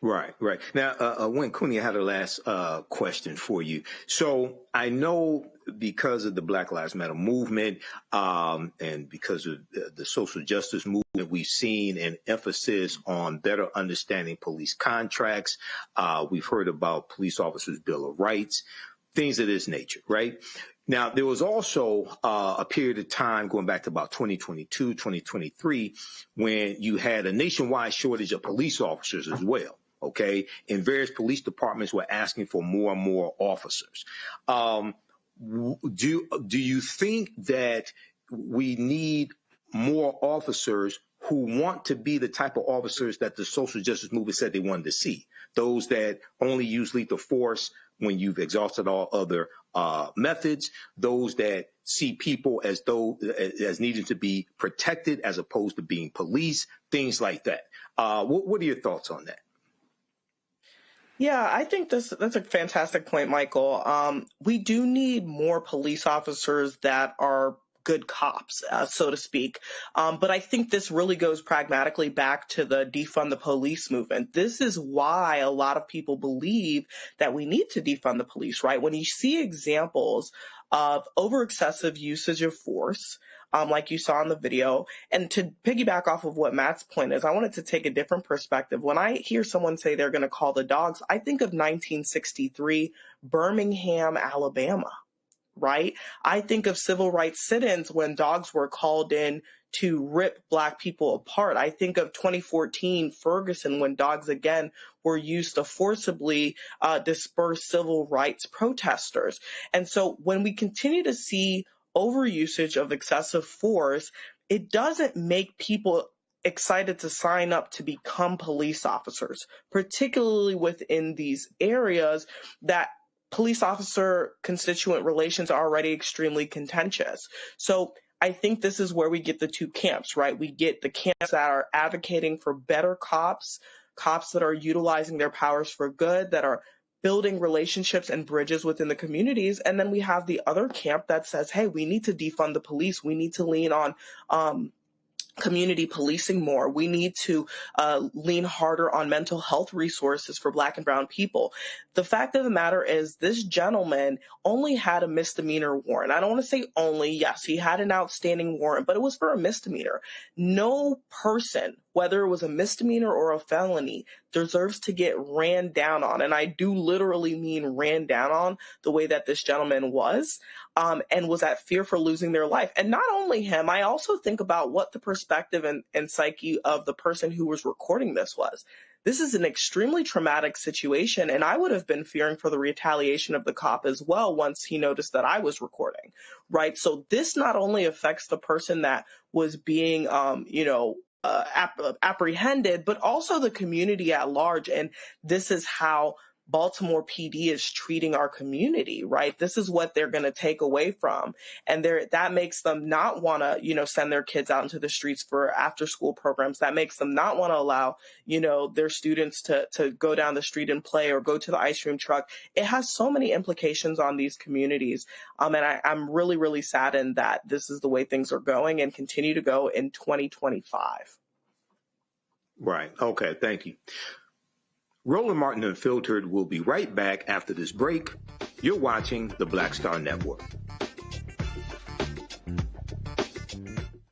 Right. Now, Win Cooney, I had a last question for you. So I know because of the Black Lives Matter movement and because of the social justice movement, we've seen an emphasis on better understanding police contracts. We've heard about police officers' Bill of Rights, things of this nature, right? Now, there was also a period of time going back to about 2022, 2023, when you had a nationwide shortage of police officers as well. Okay, and various police departments were asking for more and more officers. Do you think that we need more officers who want to be the type of officers that the social justice movement said they wanted to see? Those that only use lethal force when you've exhausted all other methods, those that see people as needing to be protected as opposed to being police, things like that. What are your thoughts on that? Yeah, I think that's a fantastic point, Michael. We do need more police officers that are good cops, so to speak. But I think this really goes pragmatically back to the defund the police movement. This is why a lot of people believe that we need to defund the police, right? When you see examples of over excessive usage of force, like you saw in the video. And to piggyback off of what Matt's point is, I wanted to take a different perspective. When I hear someone say they're going to call the dogs, I think of 1963, Birmingham, Alabama, right? I think of civil rights sit-ins when dogs were called in to rip Black people apart. I think of 2014, Ferguson, when dogs again were used to forcibly disperse civil rights protesters. And so when we continue to see overusage of excessive force, it doesn't make people excited to sign up to become police officers, particularly within these areas that police officer constituent relations are already extremely contentious. So I think this is where we get the two camps, right? We get the camps that are advocating for better cops, cops that are utilizing their powers for good, that are building relationships and bridges within the communities. And then we have the other camp that says, hey, we need to defund the police. We need to lean on community policing more. We need to lean harder on mental health resources for Black and brown people. The fact of the matter is this gentleman only had a misdemeanor warrant. I don't want to say only. Yes, he had an outstanding warrant, but it was for a misdemeanor. No person, whether it was a misdemeanor or a felony, deserves to get ran down on. And I do literally mean ran down on the way that this gentleman was, and was at fear for losing their life. And not only him, I also think about what the perspective and psyche of the person who was recording this was. This is an extremely traumatic situation, and I would have been fearing for the retaliation of the cop as well once he noticed that I was recording, right? So this not only affects the person that was being, apprehended, but also the community at large. And this is how Baltimore PD is treating our community, right? This is what they're going to take away from. And that makes them not want to, send their kids out into the streets for after school programs. That makes them not want to allow, their students to go down the street and play or go to the ice cream truck. It has so many implications on these communities. And I'm really, really saddened that this is the way things are going and continue to go in 2025. Right. Okay. Thank you. Roland Martin Unfiltered will be right back after this break. You're watching the Black Star Network.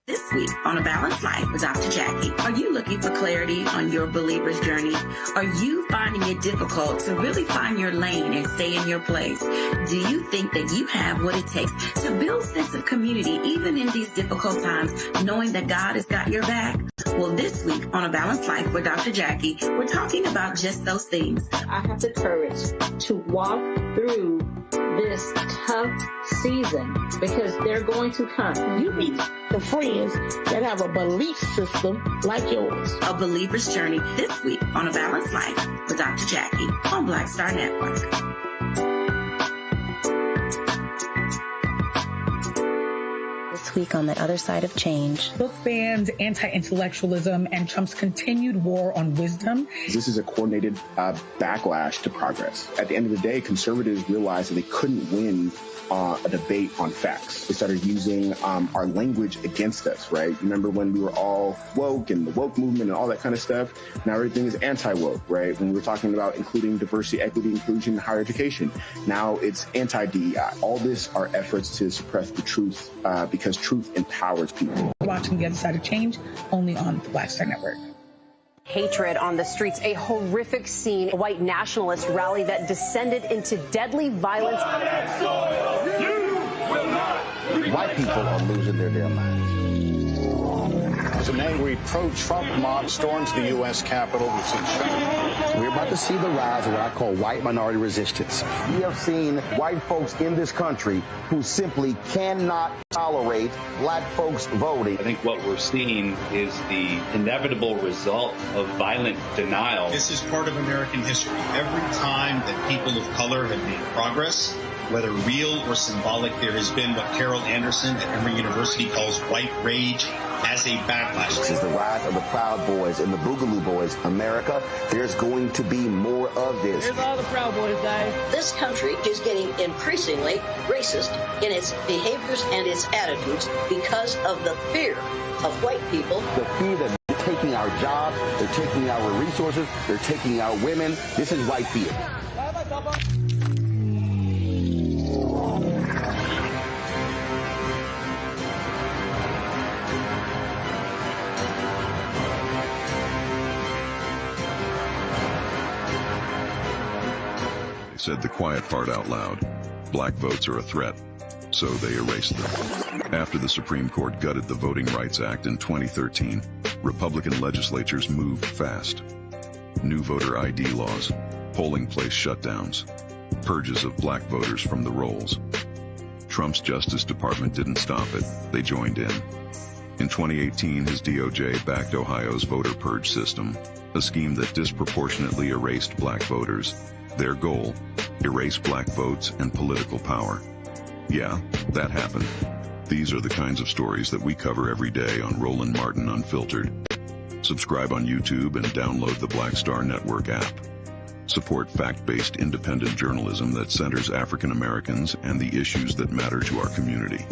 This week on A Balanced Life with Dr. Jackie, are you looking for clarity on your believer's journey? Are you finding it difficult to really find your lane and stay in your place? Do you think that you have what it takes to build a sense of community even in these difficult times, knowing that God has got your back? Well, this week on A Balanced Life with Dr. Jackie, we're talking about just those things. I have the courage to walk through this tough season because they're going to come. You need the friends that have a belief system like yours. A believer's journey this week on A Balanced Life with Dr. Jackie on Black Star Network. This week on the other side of change. Book bans, anti-intellectualism, and Trump's continued war on wisdom. This is a coordinated backlash to progress. At the end of the day, conservatives realized that they couldn't win a debate on facts. They started using our language against us, right? Remember when we were all woke and the woke movement and all that kind of stuff? Now everything is anti-woke, right? When we were talking about including diversity, equity, inclusion, and higher education, now it's anti-DEI. All this are efforts to suppress the truth because truth empowers people. Watching the other side of change only on the Black Star Network. Hatred on the streets, a horrific scene, a white nationalist rally that descended into deadly violence. White people are losing their damn minds. As an angry pro-Trump mob storms the U.S. Capitol, we've seen shooting. We're about to see the rise of what I call white minority resistance. We have seen white folks in this country who simply cannot tolerate black folks voting. I think what we're seeing is the inevitable result of violent denial. This is part of American history. Every time that people of color have made progress, whether real or symbolic, there has been what Carol Anderson at Emory University calls white rage as a backlash. This is the rise of the Proud Boys and the Boogaloo Boys. America, there's going to be more of this. Here's all the Proud Boys, guys. This country is getting increasingly racist in its behaviors and its attitudes because of the fear of white people. The fear that they're taking our jobs, they're taking our resources, they're taking our women. This is white fear. Said the quiet part out loud. Black votes are a threat, so they erased them. After the Supreme Court gutted the Voting Rights Act in 2013, Republican legislatures moved fast. New voter ID laws, polling place shutdowns, purges of black voters from the rolls. Trump's Justice Department didn't stop it, they joined in. In 2018, his DOJ backed Ohio's voter purge system, a scheme that disproportionately erased black voters. Their goal, erase black votes and political power. Yeah, that happened. These are the kinds of stories that we cover every day on Roland Martin Unfiltered. Subscribe on YouTube and download the Black Star Network app. Support fact-based independent journalism that centers African Americans and the issues that matter to our community.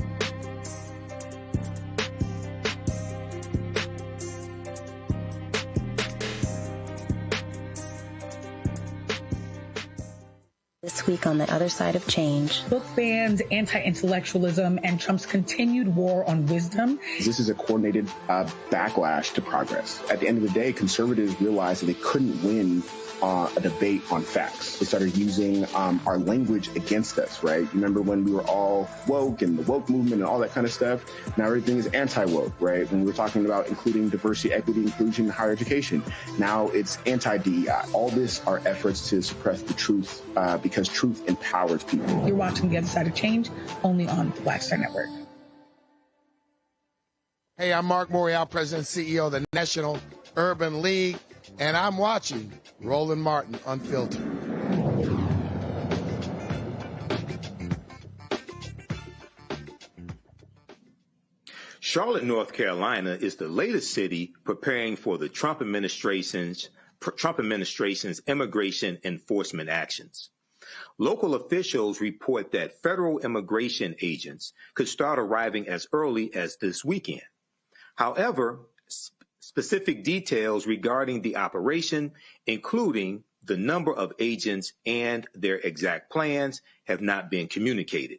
This week on The Other Side of Change. Book bans, anti-intellectualism, and Trump's continued war on wisdom. This is a coordinated backlash to progress. At the end of the day, conservatives realized that they couldn't win a debate on facts. They started using our language against us, right? Remember when we were all woke and the woke movement and all that kind of stuff? Now everything is anti-woke, right? When we were talking about including diversity, equity, inclusion, higher education, now it's anti-DEI. All this are efforts to suppress the truth because truth empowers people. You're watching The Other Side of Change, only on the Black Star Network. Hey, I'm Mark Morial, President and CEO of the National Urban League, and I'm watching Roland Martin Unfiltered. Charlotte, North Carolina is the latest city preparing for the Trump administration's immigration enforcement actions. Local officials report that federal immigration agents could start arriving as early as this weekend. However, specific details regarding the operation, including the number of agents and their exact plans, have not been communicated.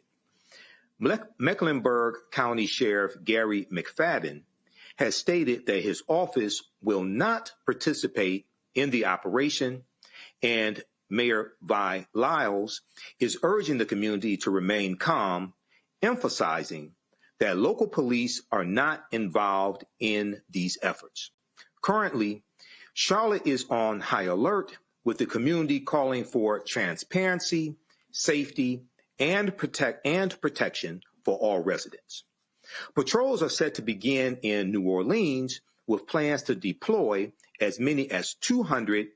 Mecklenburg County Sheriff Gary McFadden has stated that his office will not participate in the operation, and Mayor Vi Lyles is urging the community to remain calm, emphasizing that local police are not involved in these efforts. Currently, Charlotte is on high alert, with the community calling for transparency, safety, and protection for all residents. Patrols are set to begin in New Orleans, with plans to deploy as many as 200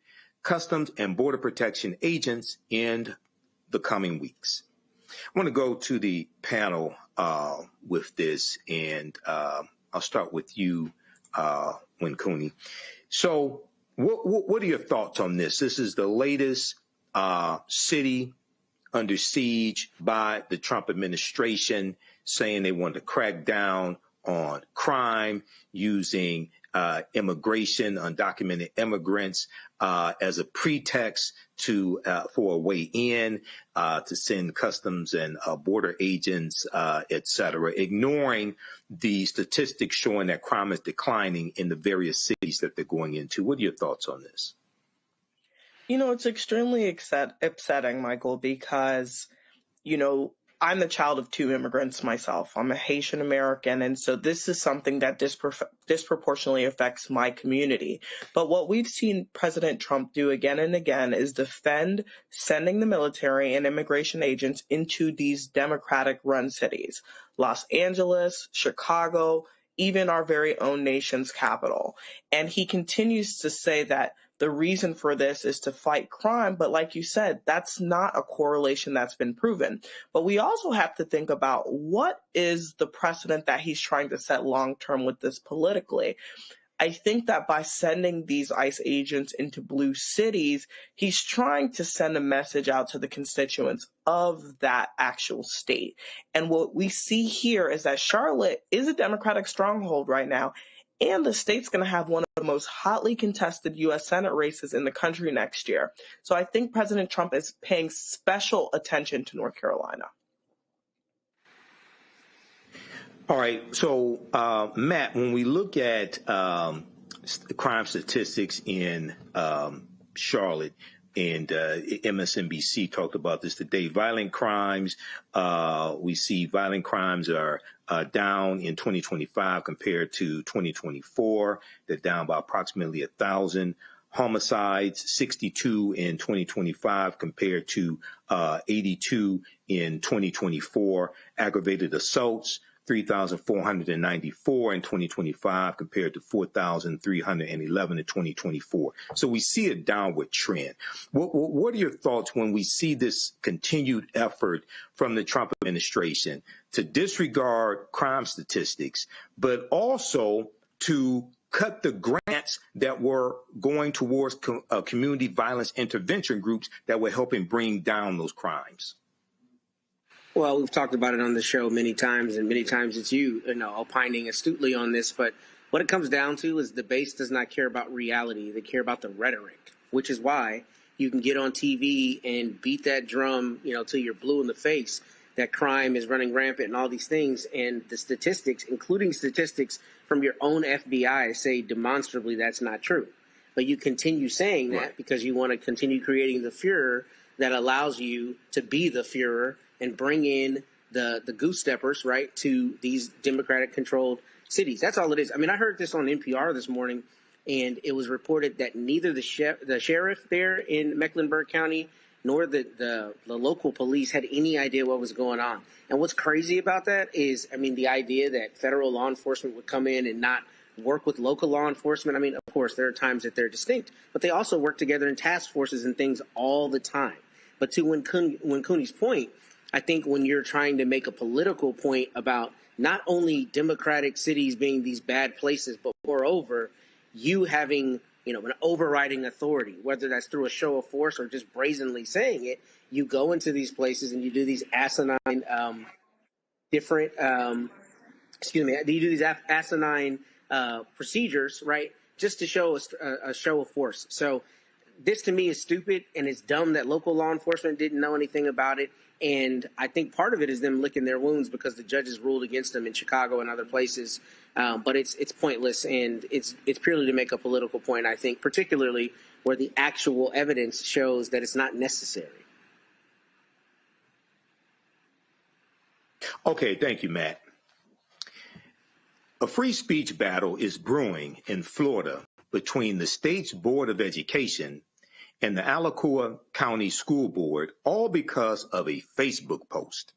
Customs and Border Protection agents in the coming weeks. I want to go to the panel with this, and I'll start with you, Winkuni. So what are your thoughts on this? This is the latest city under siege by the Trump administration, saying they want to crack down on crime, using immigration, undocumented immigrants as a pretext for a way in, to send customs and border agents, et cetera, ignoring the statistics showing that crime is declining in the various cities that they're going into. What are your thoughts on this? You know, it's extremely upsetting, Michael, because, you know, I'm the child of two immigrants myself. I'm a Haitian American, and so this is something that disproportionately affects my community. But what we've seen President Trump do again and again is defend sending the military and immigration agents into these Democratic-run cities, Los Angeles, Chicago, even our very own nation's capital. And he continues to say that the reason for this is to fight crime. But like you said, that's not a correlation that's been proven. But we also have to think about what is the precedent that he's trying to set long-term with this politically. I think that by sending these ICE agents into blue cities, he's trying to send a message out to the constituents of that actual state. And what we see here is that Charlotte is a Democratic stronghold right now. And the state's going to have one of the most hotly contested U.S. Senate races in the country next year. So I think President Trump is paying special attention to North Carolina. All right. So, Matt, when we look at crime statistics in Charlotte, and MSNBC talked about this today, violent crimes, we see violent crimes are down in 2025 compared to 2024. They're down by approximately 1,000. Homicides, 62 in 2025 compared to 82 in 2024. Aggravated assaults, 3,494 in 2025 compared to 4,311 in 2024. So we see a downward trend. What are your thoughts when we see this continued effort from the Trump administration to disregard crime statistics, but also to cut the grants that were going towards community violence intervention groups that were helping bring down those crimes? Well, we've talked about it on the show many times, and many times it's you opining astutely on this. But what it comes down to is the base does not care about reality. They care about the rhetoric, which is why you can get on TV and beat that drum, till you're blue in the face, that crime is running rampant and all these things. And the statistics, including statistics from your own FBI, say demonstrably that's not true. But you continue saying that because you want to continue creating the furor that allows you to be the Führer and bring in the goose steppers, right, to these Democratic-controlled cities. That's all it is. I mean, I heard this on NPR this morning, and it was reported that neither the sheriff there in Mecklenburg County nor the local police had any idea what was going on. And what's crazy about that is, the idea that federal law enforcement would come in and not work with local law enforcement. Of course, there are times that they're distinct, but they also work together in task forces and things all the time. But to Win Cooney's point, I think when you're trying to make a political point about not only democratic cities being these bad places, but moreover, you having, an overriding authority, whether that's through a show of force or just brazenly saying it, you go into these places and you do these asinine, procedures, right, just to show a show of force. So this to me is stupid, and it's dumb that local law enforcement didn't know anything about it. And I think part of it is them licking their wounds because the judges ruled against them in Chicago and other places. But it's pointless, and it's purely to make a political point, I think, particularly where the actual evidence shows that it's not necessary. Okay, thank you, Matt. A free speech battle is brewing in Florida between the state's Board of Education and the Alachua County School Board, all because of a Facebook post.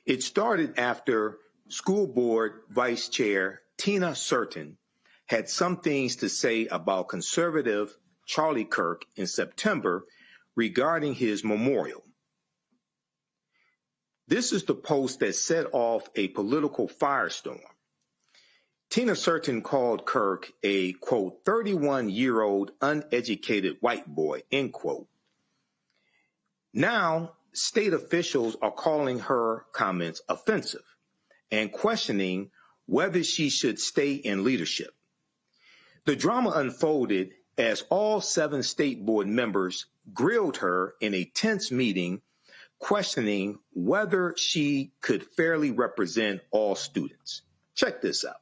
It started after School Board Vice Chair Tina Certain had some things to say about conservative Charlie Kirk in September regarding his memorial. This is the post that set off a political firestorm. Tina Certain called Kirk a, quote, 31-year-old uneducated white boy, end quote. Now, state officials are calling her comments offensive and questioning whether she should stay in leadership. The drama unfolded as all 7 state board members grilled her in a tense meeting, questioning whether she could fairly represent all students. Check this out.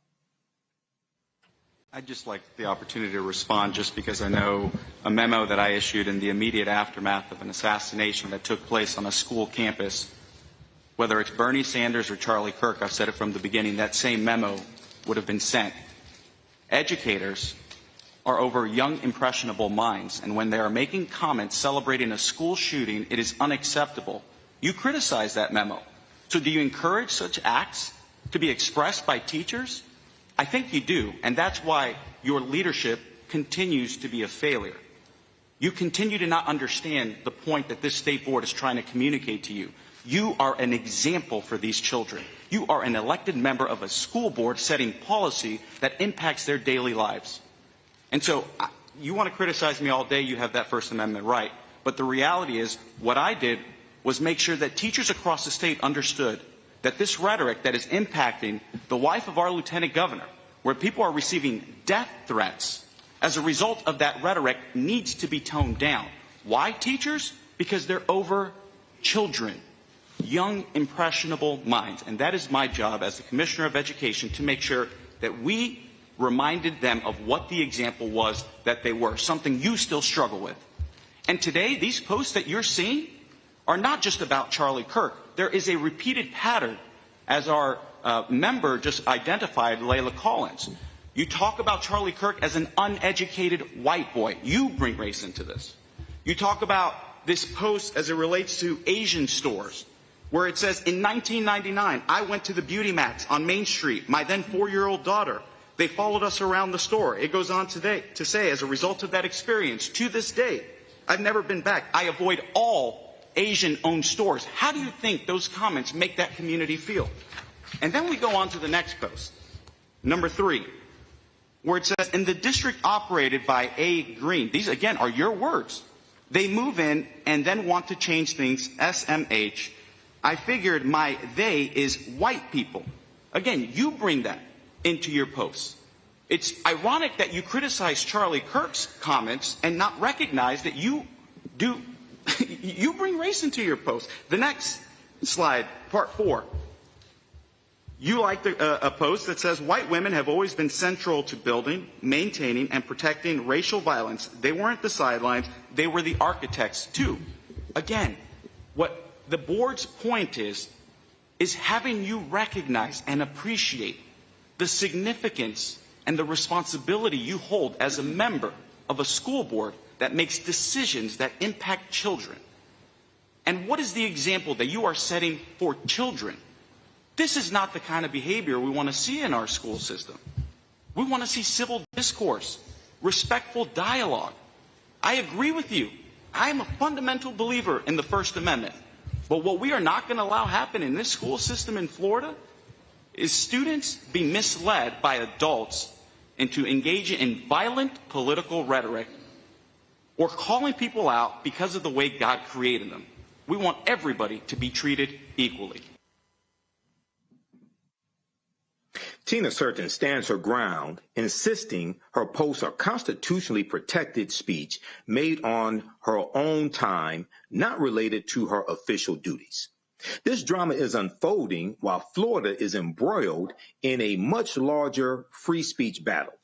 I'd just like the opportunity to respond just because I know a memo that I issued in the immediate aftermath of an assassination that took place on a school campus. Whether it's Bernie Sanders or Charlie Kirk, I've said it from the beginning, that same memo would have been sent. Educators are over young, impressionable minds, and when they are making comments celebrating a school shooting, it is unacceptable. You criticize that memo. So do you encourage such acts to be expressed by teachers? I think you do, and that's why your leadership continues to be a failure. You continue to not understand the point that this state board is trying to communicate to you. You are an example for these children. You are an elected member of a school board setting policy that impacts their daily lives. And so you want to criticize me all day, you have that First Amendment right. But the reality is what I did was make sure that teachers across the state understood that this rhetoric that is impacting the wife of our lieutenant governor, where people are receiving death threats as a result of that rhetoric, needs to be toned down. Why, teachers? Because they're over children, young, impressionable minds. And that is my job as the Commissioner of Education to make sure that we reminded them of what the example was that they were, something you still struggle with. And today, these posts that you're seeing are not just about Charlie Kirk. There is a repeated pattern, as our member just identified, Layla Collins. You talk about Charlie Kirk as an uneducated white boy. You bring race into this. You talk about this post as it relates to Asian stores, where it says, in 1999, I went to the Beauty Max on Main Street, my then 4-year-old daughter. They followed us around the store. It goes on to say, as a result of that experience, to this day, I've never been back. I avoid all Asian-owned stores. How do you think those comments make that community feel? And then we go on to the next post, number 3, where it says, in the district operated by A. Green, these, again, are your words. They move in and then want to change things, SMH. I figured my they is white people. Again, you bring that into your posts. It's ironic that you criticize Charlie Kirk's comments and not recognize that you do, you bring race into your post. The next slide, part 4. You like a post that says, white women have always been central to building, maintaining, and protecting racial violence. They weren't the sidelines, they were the architects too. Again, what the board's point is having you recognize and appreciate the significance and the responsibility you hold as a member of a school board that makes decisions that impact children. And what is the example that you are setting for children? This is not the kind of behavior we want to see in our school system. We want to see civil discourse, respectful dialogue. I agree with you. I am a fundamental believer in the First Amendment. But what we are not going to allow happen in this school system in Florida is students be misled by adults into engaging in violent political rhetoric or calling people out because of the way God created them. We want everybody to be treated equally. Tina Certain stands her ground, insisting her posts are constitutionally protected speech made on her own time, not related to her official duties. This drama is unfolding while Florida is embroiled in a much larger free speech battle.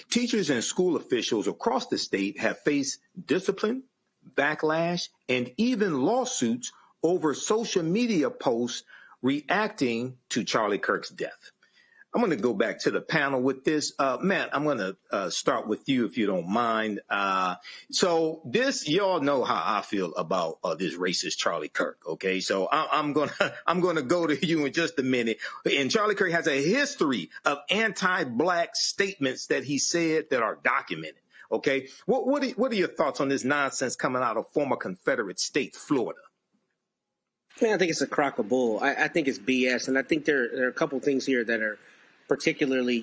Teachers and school officials across the state have faced discipline, backlash, and even lawsuits over social media posts reacting to Charlie Kirk's death. I'm going to go back to the panel with this. Matt, I'm going to start with you if you don't mind. So this, y'all know how I feel about this racist Charlie Kirk. Okay, so I'm going to go to you in just a minute. And Charlie Kirk has a history of anti-black statements that he said that are documented. Okay, what are your thoughts on this nonsense coming out of former Confederate state Florida? Man, I think it's a crock of bull. I think it's BS, and I think there are a couple things here that are particularly,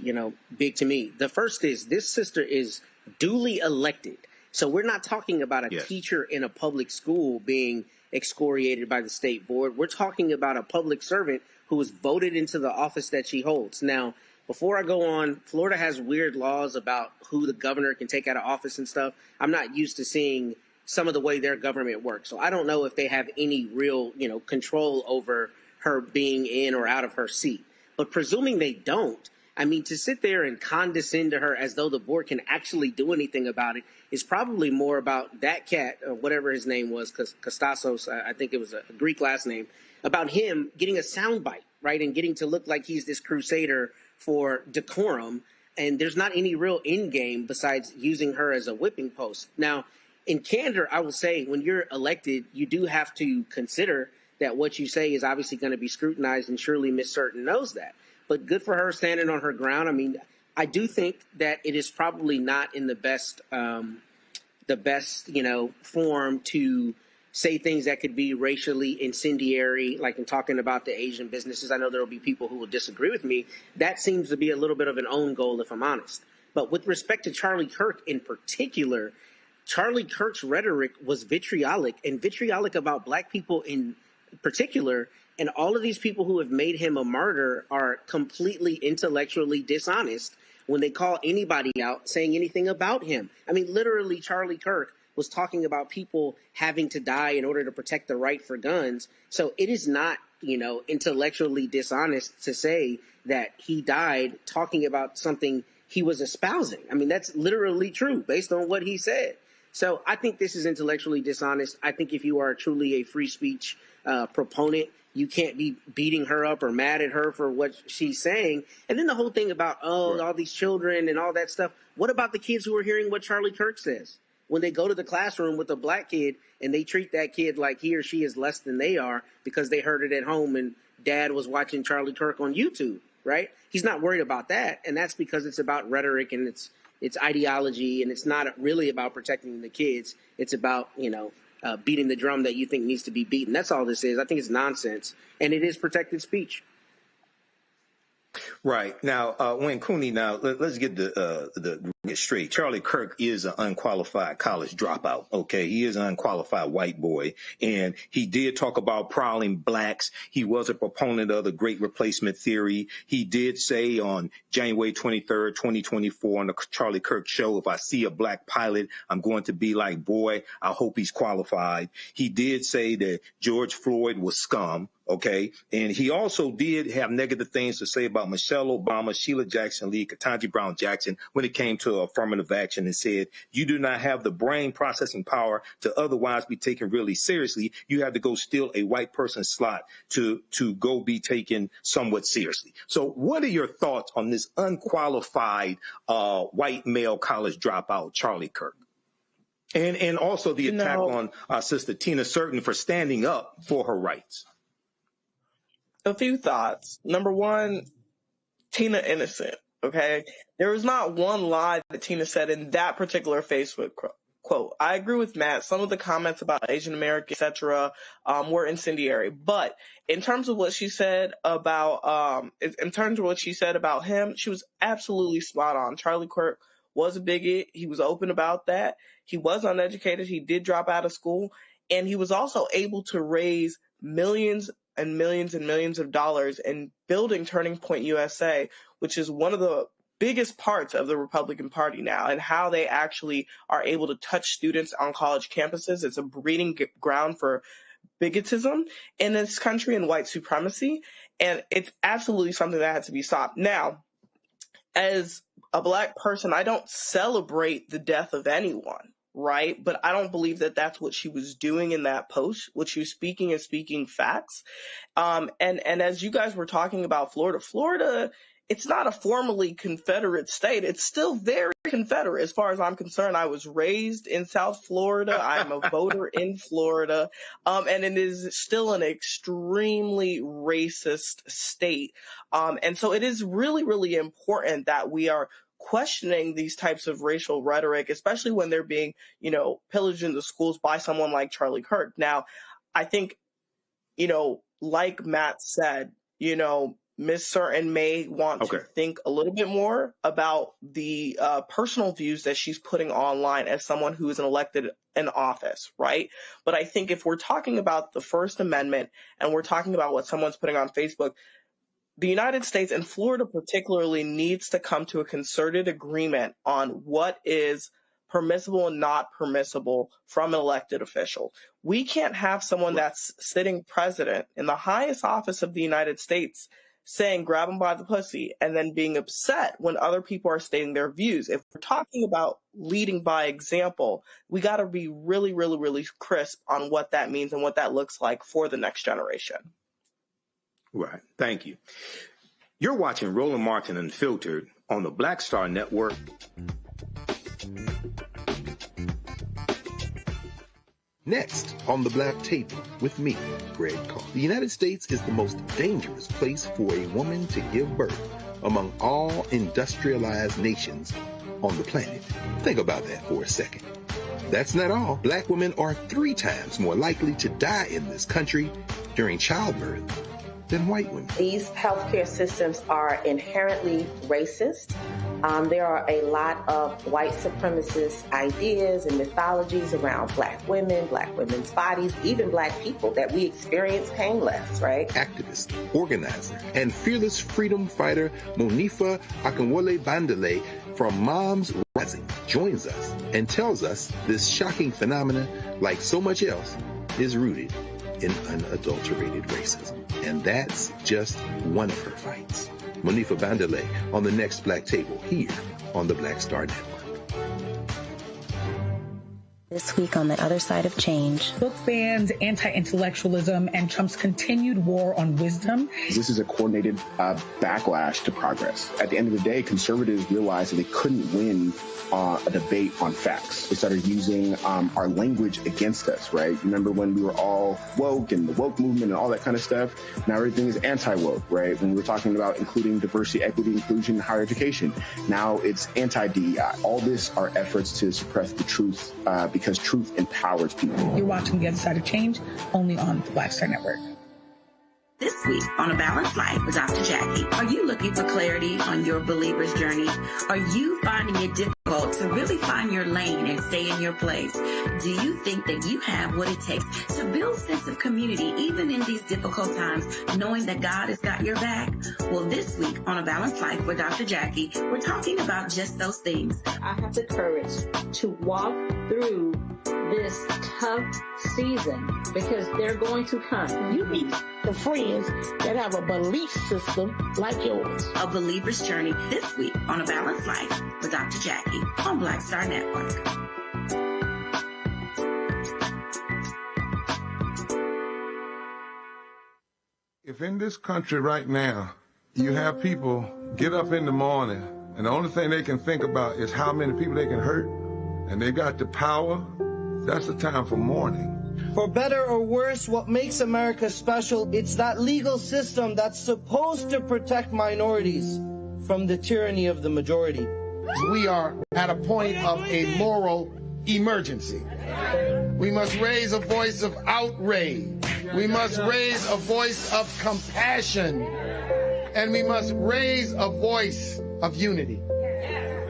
big to me. The first is this sister is duly elected. So we're not talking about a teacher in a public school being excoriated by the state board. We're talking about a public servant who was voted into the office that she holds. Now, before I go on, Florida has weird laws about who the governor can take out of office and stuff. I'm not used to seeing some of the way their government works. So I don't know if they have any real, control over her being in or out of her seat. But presuming they don't, I mean, to sit there and condescend to her as though the board can actually do anything about it is probably more about that cat, or whatever his name was, Kostassos, I think it was a Greek last name, about him getting a soundbite, right, and getting to look like he's this crusader for decorum. And there's not any real end game besides using her as a whipping post. Now, in candor, I will say when you're elected, you do have to consider that what you say is obviously going to be scrutinized, and surely Ms. Certain knows that. But good for her standing on her ground. I mean, I do think that it is probably not in the best, form to say things that could be racially incendiary, like in talking about the Asian businesses. I know there will be people who will disagree with me. That seems to be a little bit of an own goal, if I'm honest. But with respect to Charlie Kirk in particular, Charlie Kirk's rhetoric was vitriolic, and vitriolic about black people in particular, and all of these people who have made him a martyr are completely intellectually dishonest when they call anybody out saying anything about him. I mean, literally, Charlie Kirk was talking about people having to die in order to protect the right for guns. So it is not, intellectually dishonest to say that he died talking about something he was espousing. I mean, that's literally true based on what he said. So I think this is intellectually dishonest. I think if you are truly a free speech proponent, you can't be beating her up or mad at her for what she's saying. And then the whole thing about, all these children and all that stuff. What about the kids who are hearing what Charlie Kirk says? when they go to the classroom with a black kid and they treat that kid like he or she is less than they are because they heard it at home and dad was watching Charlie Kirk on YouTube, right? He's not worried about that. And that's because it's about rhetoric and it's ideology, and it's not really about protecting the kids. It's about, beating the drum that you think needs to be beaten. That's all this is. I think it's nonsense. And it is protected speech. Right. Now, Wayne Cooney, let's get the straight. Charlie Kirk is an unqualified college dropout. Okay. He is an unqualified white boy. And he did talk about prowling blacks. He was a proponent of the great replacement theory. He did say on January 23rd, 2024 on the Charlie Kirk show, if I see a black pilot, I'm going to be like, boy, I hope he's qualified. He did say that George Floyd was scum. Okay. And he also did have negative things to say about Michelle Obama, Sheila Jackson Lee, Ketanji Brown Jackson when it came to affirmative action, and said, you do not have the brain processing power to otherwise be taken really seriously. You have to go steal a white person's slot to go be taken somewhat seriously. So what are your thoughts on this unqualified white male college dropout, Charlie Kirk? And also the attack on Sister Tina Certain for standing up for her rights. A few thoughts. Number one, Tina innocent, okay? There was not one lie that Tina said in that particular Facebook quote. I agree with Matt. Some of the comments about Asian American, etc., were incendiary. But in terms of what she said about him, she was absolutely spot on. Charlie Kirk was a bigot. He was open about that. He was uneducated. He did drop out of school. And he was also able to raise millions and millions of dollars in building Turning Point USA, which is one of the biggest parts of the Republican Party now, and how they actually are able to touch students on college campuses. It's a breeding ground for bigotism in this country and white supremacy. And it's absolutely something that had to be stopped. Now, as a black person, I don't celebrate the death of anyone. Right. But I don't believe that that's what she was doing in that post. What she was speaking is speaking facts. And as you guys were talking about Florida, it's not a formally Confederate state. It's still very Confederate as far as I'm concerned. I was raised in South Florida. I'm a voter in Florida. And it is still an extremely racist state. And so it is really, really important that we are questioning these types of racial rhetoric, especially when they're being, pillaged in the schools by someone like Charlie Kirk. Now, I think, like Matt said, Ms. Certain may want to think a little bit more about the personal views that she's putting online as someone who is elected in office, right? But I think if we're talking about the First Amendment and we're talking about what someone's putting on Facebook, the United States and Florida particularly needs to come to a concerted agreement on what is permissible and not permissible from an elected official. We can't have someone that's sitting president in the highest office of the United States saying grab them by the pussy and then being upset when other people are stating their views. If we're talking about leading by example, we got to be really, really, really crisp on what that means and what that looks like for the next generation. Right. Thank you. You're watching Roland Martin Unfiltered on the Black Star Network. Next on the Black Table with me, Greg Carr. The United States is the most dangerous place for a woman to give birth among all industrialized nations on the planet. Think about that for a second. That's not all. Black women are 3 times more likely to die in this country during childbirth than white women. These healthcare systems are inherently racist. There are a lot of white supremacist ideas and mythologies around black women's bodies, even black people, that we experience painless, right? Activist, organizer, and fearless freedom fighter Monifa Akinwole Bandele from Moms Rising joins us and tells us this shocking phenomenon, like so much else, is rooted in unadulterated racism. And that's just one of her fights. Monifa Bandele on the next Black Table here on the Black Star Network. This week on the other side of change. Book bans, anti-intellectualism, and Trump's continued war on wisdom. This is a coordinated backlash to progress. At the end of the day, conservatives realized that they couldn't win a debate on facts. They started using our language against us, right? Remember when we were all woke and the woke movement and all that kind of stuff? Now everything is anti-woke, right? When we were talking about including diversity, equity, inclusion, higher education, now it's anti-DEI. All this are efforts to suppress the truth because truth empowers people. You're watching The Other Side of Change, only on the Black Star Network. This week on A Balanced Life with Dr. Jackie, are you looking for clarity on your believer's journey? Are you finding it difficult to really find your lane and stay in your place? Do you think that you have what it takes to build a sense of community even in these difficult times, knowing that God has got your back? Well, this week on A Balanced Life with Dr. Jackie, we're talking about just those things. I have the courage to walk through this tough season because they're going to come. You need the friends that have a belief system like yours. A believer's journey this week on A Balanced Life with Dr. Jackie on Black Star Network. If in this country right now, you have people get up in the morning and the only thing they can think about is how many people they can hurt, and they got the power, that's the time for mourning. For better or worse, what makes America special, it's that legal system that's supposed to protect minorities from the tyranny of the majority. We are at a point of a moral emergency. We must raise a voice of outrage. We must raise a voice of compassion. And we must raise a voice of unity.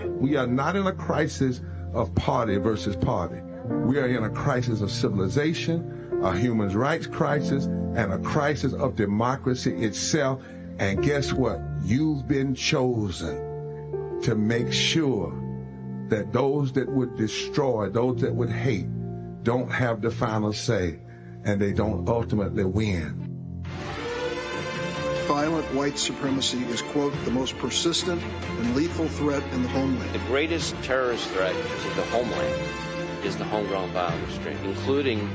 We are not in a crisis of party versus party. We are in a crisis of civilization, a human rights crisis, and a crisis of democracy itself. And guess what? You've been chosen to make sure that those that would destroy, those that would hate, don't have the final say, and they don't ultimately win. Violent white supremacy is, quote, the most persistent and lethal threat in the homeland. The greatest terrorist threat to the homeland is the homegrown violence stream, including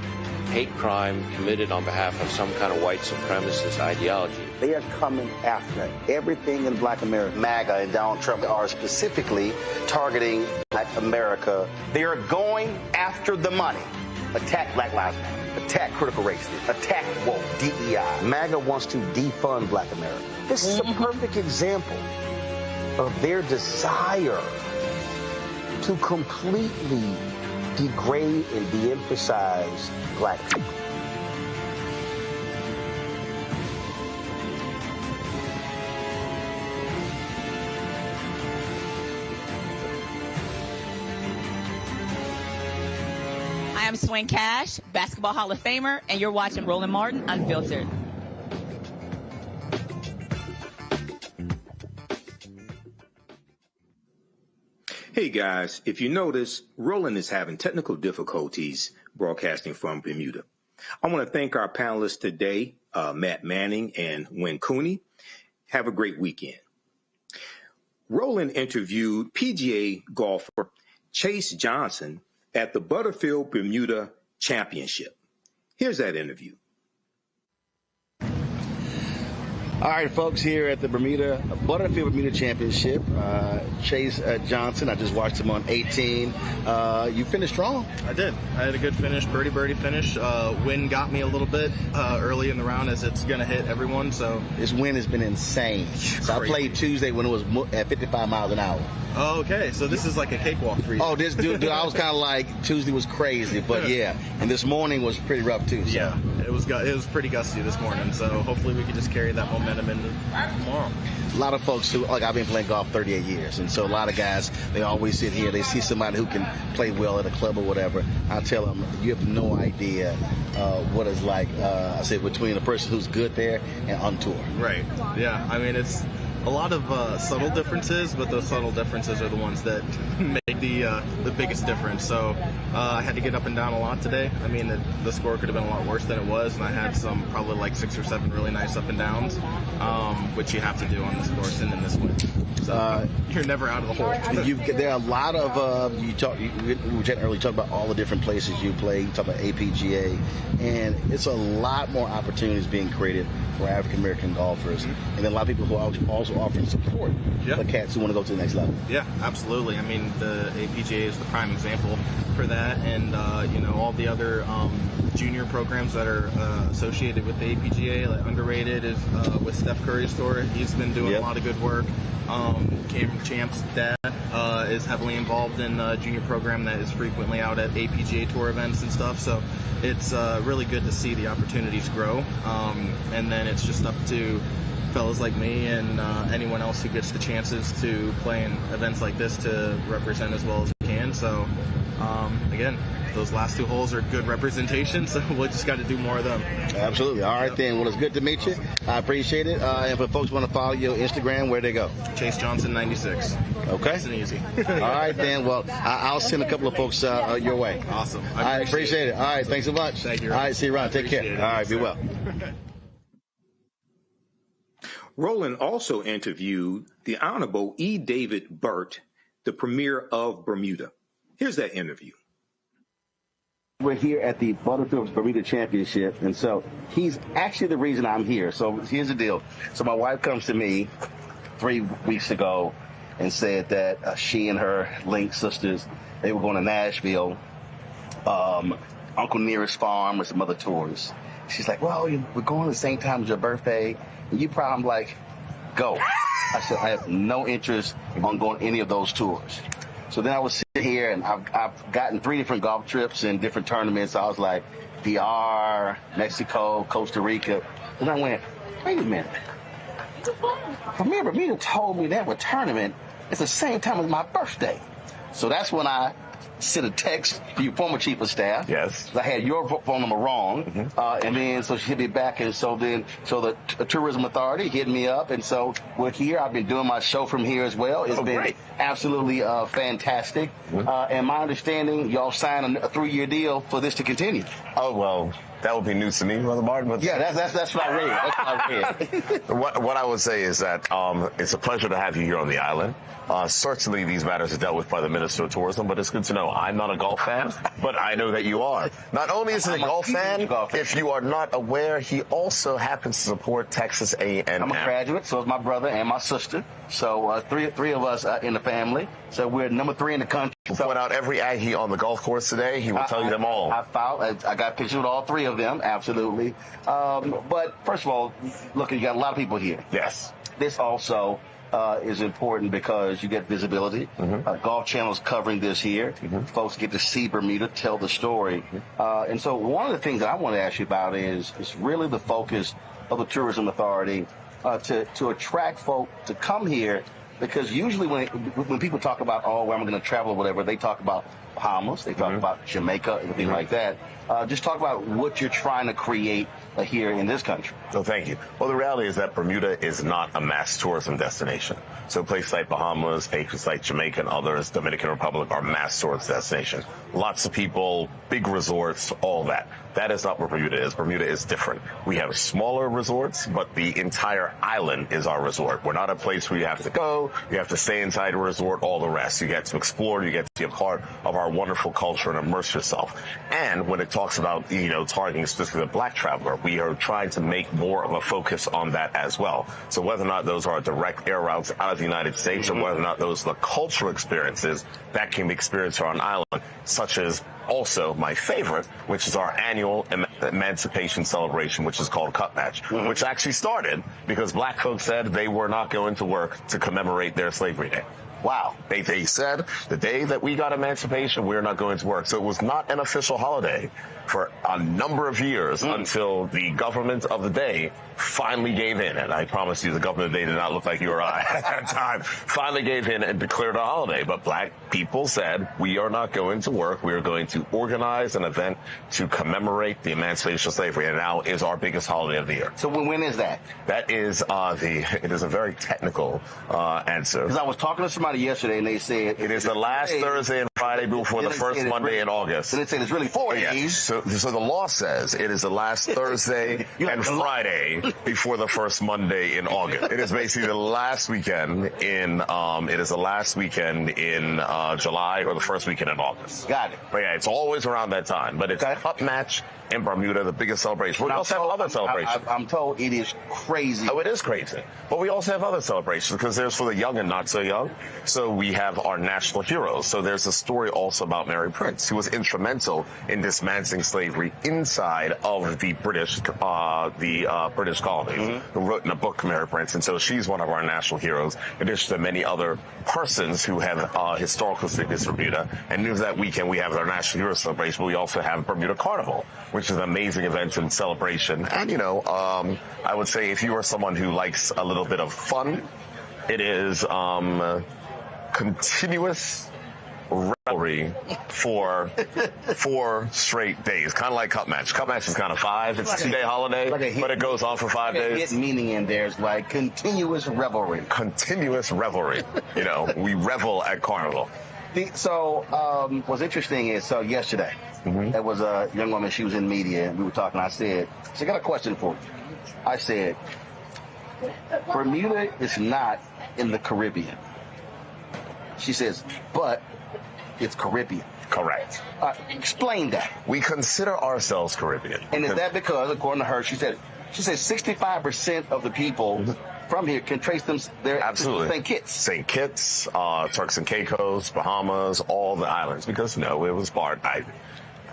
hate crime committed on behalf of some kind of white supremacist ideology. They are coming after everything in Black America. MAGA and Donald Trump are specifically targeting Black America. They are going after the money. Attack Black Lives Matter. Attack critical race theory. Attack woke, DEI. MAGA wants to defund Black America. This is a perfect example of their desire to completely degrade and de-emphasize Black people. I'm Swing Cash, Basketball Hall of Famer, and you're watching Roland Martin Unfiltered. Hey guys, if you notice, Roland is having technical difficulties broadcasting from Bermuda. I want to thank our panelists today, Matt Manning and Win Cooney. Have a great weekend. Roland interviewed PGA golfer Chase Johnson at the Butterfield Bermuda Championship. Here's that interview. All right, folks, here at the Butterfield Bermuda Championship, Chase Johnson, I just watched him on 18. You finished strong. I did. I had a good finish, birdie finish. Wind got me a little bit early in the round, as it's going to hit everyone. So this wind has been insane. So I played Tuesday when it was at 55 miles an hour. Oh, okay. So this is like a cakewalk for you. Oh, this dude, I was kind of like, Tuesday was crazy, but yeah. And this morning was pretty rough too. So. Yeah, it was pretty gusty this morning. So hopefully we can just carry that momentum into tomorrow. A lot of folks who, like, I've been playing golf 38 years, and so a lot of guys, they always sit here, they see somebody who can play well at a club or whatever. I tell them, you have no idea what it's like, I say, between a person who's good there and on tour. Right. Yeah. I mean, a lot of subtle differences, but those subtle differences are the ones that make the biggest difference. So I had to get up and down a lot today. I mean, the score could have been a lot worse than it was, and I had some probably like 6 or 7 really nice up and downs, which you have to do on this course and in this win. So you're never out of the hole. There are a lot of we were chatting earlier, talk about all the different places you play. You talk about APGA, and it's a lot more opportunities being created for African American golfers, and then a lot of people who are also offering support for cats who want to go to the next level. Yeah, absolutely. I mean, the APGA is the prime example for that, and all the other junior programs that are associated with the APGA, like Underrated is with Steph Curry's tour. He's been doing a lot of good work. Cameron Champ's dad is heavily involved in a junior program that is frequently out at APGA tour events and stuff. So it's really good to see the opportunities grow. And then it's just up to fellas like me and anyone else who gets the chances to play in events like this to represent as well as we can. So again, those last 2 holes are good representation, so we just got to do more of them. Absolutely. All right, then. Well, it's good to meet you. I appreciate it. And if folks want to follow you on Instagram, where'd they go? Chase Johnson 96. Okay. Nice and easy. All right, then. Well, I'll send a couple of folks your way. Awesome. I appreciate it. All right, thanks so much. Thank you. All right, see you around. Take care. All right, be well. Roland also interviewed the Honorable E. David Burt, the Premier of Bermuda. Here's that interview. We're here at the Butterfield Bermuda Championship, and so he's actually the reason I'm here. So here's the deal. So my wife comes to me 3 weeks ago and said that she and her Link sisters, they were going to Nashville, Uncle Nearest Farm, or some other tours. She's like, well, we're going at the same time as your birthday. And you probably, I'm like, go. I said, I have no interest on going any of those tours. So then I was sitting here, and I've gotten 3 different golf trips and different tournaments. I was like, PR, Mexico, Costa Rica. And I went, wait a minute. Premier Bermuda told me that with tournament, it's the same time as my birthday. So that's when I sent a text to your former chief of staff. Yes. I had your phone number wrong. And then so she hit me back. And so the Tourism Authority hit me up. And so we're here. I've been doing my show from here as well. It's been great. Absolutely fantastic. And my understanding, y'all signed a 3-year deal for this to continue. Oh, well, that would be news to me, Brother Martin. But yeah, that's what I read. That's what I read. What I would say is that it's a pleasure to have you here on the island. Certainly these matters are dealt with by the Minister of Tourism, but it's good to know I'm not a golf fan, but I know that you are. Not only is he a golf fan, if you are not aware, he also happens to support Texas A&M. I'm a graduate, so is my brother and my sister. So three of us in the family. So we're number 3 in the country. We'll point out every Aggie on the golf course today. He will tell you them all. I got pictures with all 3 of them, absolutely. But first of all, look, you got a lot of people here. Yes. This also is important because you get visibility. Golf Channel's covering this here. Folks get to see Bermuda, tell the story. And so one of the things that I want to ask you about is really the focus of the Tourism Authority to attract folk to come here, because usually when people talk about, where I'm going to travel or whatever, they talk about Bahamas, they talk about Jamaica, and things like that. Just talk about what you're trying to create here in this country. Oh, thank you. Well, the reality is that Bermuda is not a mass tourism destination. So places like Bahamas, places like Jamaica and others, Dominican Republic, are mass tourist destinations. Lots of people, big resorts, all that. That is not where Bermuda is. Bermuda is different. We have smaller resorts, but the entire island is our resort. We're not a place where you have to go, you have to stay inside a resort, all the rest. You get to explore, you get to be a part of our wonderful culture and immerse yourself. And when it talks about, targeting specifically the black traveler, we are trying to make more of a focus on that as well. So whether or not those are direct air routes out of the United States or whether or not those are the cultural experiences that can be experienced here on an island, such as also my favorite, which is our annual emancipation celebration, which is called Cup Match, which actually started because black folks said they were not going to work to commemorate their slavery day. Wow. They said the day that we got emancipation, we're not going to work. So it was not an official holiday for a number of years until the government of the day finally gave in. And I promise you the government of the day did not look like you or I at that time. Finally gave in and declared a holiday. But black people said, we are not going to work. We are going to organize an event to commemorate the emancipation of slavery. And now is our biggest holiday of the year. So when is that? That is it is a very technical answer. Because I was talking to somebody yesterday and they said it is the last Thursday and Friday before the first Monday in August. And they said it's really 4 days. So the law says it is the last Thursday and Friday before the first Monday in August. It is basically the last weekend in July or the first weekend in August. Got it. But yeah, it's always around that time. But it's a cup match in Bermuda, the biggest celebration. We also have other celebrations. I'm told it is crazy. Oh, it is crazy. But we also have other celebrations because there's for the young and not so young. So we have our national heroes. So there's a story also about Mary Prince, who was instrumental in dismantling slavery inside of the British colonies, who wrote in a book, Mary Prince. And so she's one of our national heroes, in addition to many other persons who have historical significance for Bermuda. And news that weekend, we have our national hero celebration, but we also have Bermuda Carnival, which is an amazing event and celebration. And, I would say if you are someone who likes a little bit of fun, it is continuous revelry for 4 straight days, kind of like Cup Match. Cup Match is kind of 5. It's a 2-day holiday, but it goes on for 5 days. Hidden meaning in there is like continuous revelry. Continuous revelry. We revel at Carnival. So what's interesting is, yesterday, there was a young woman, she was in media, and we were talking, I said, I got a question for you. I said, Bermuda is not in the Caribbean. She says, but it's Caribbean. Correct. Explain that. We consider ourselves Caribbean. And is that because, according to her, she said 65% of the people from here can trace them their St. Kitts. St. Kitts, Turks and Caicos, Bahamas, all the islands. Because, it was part.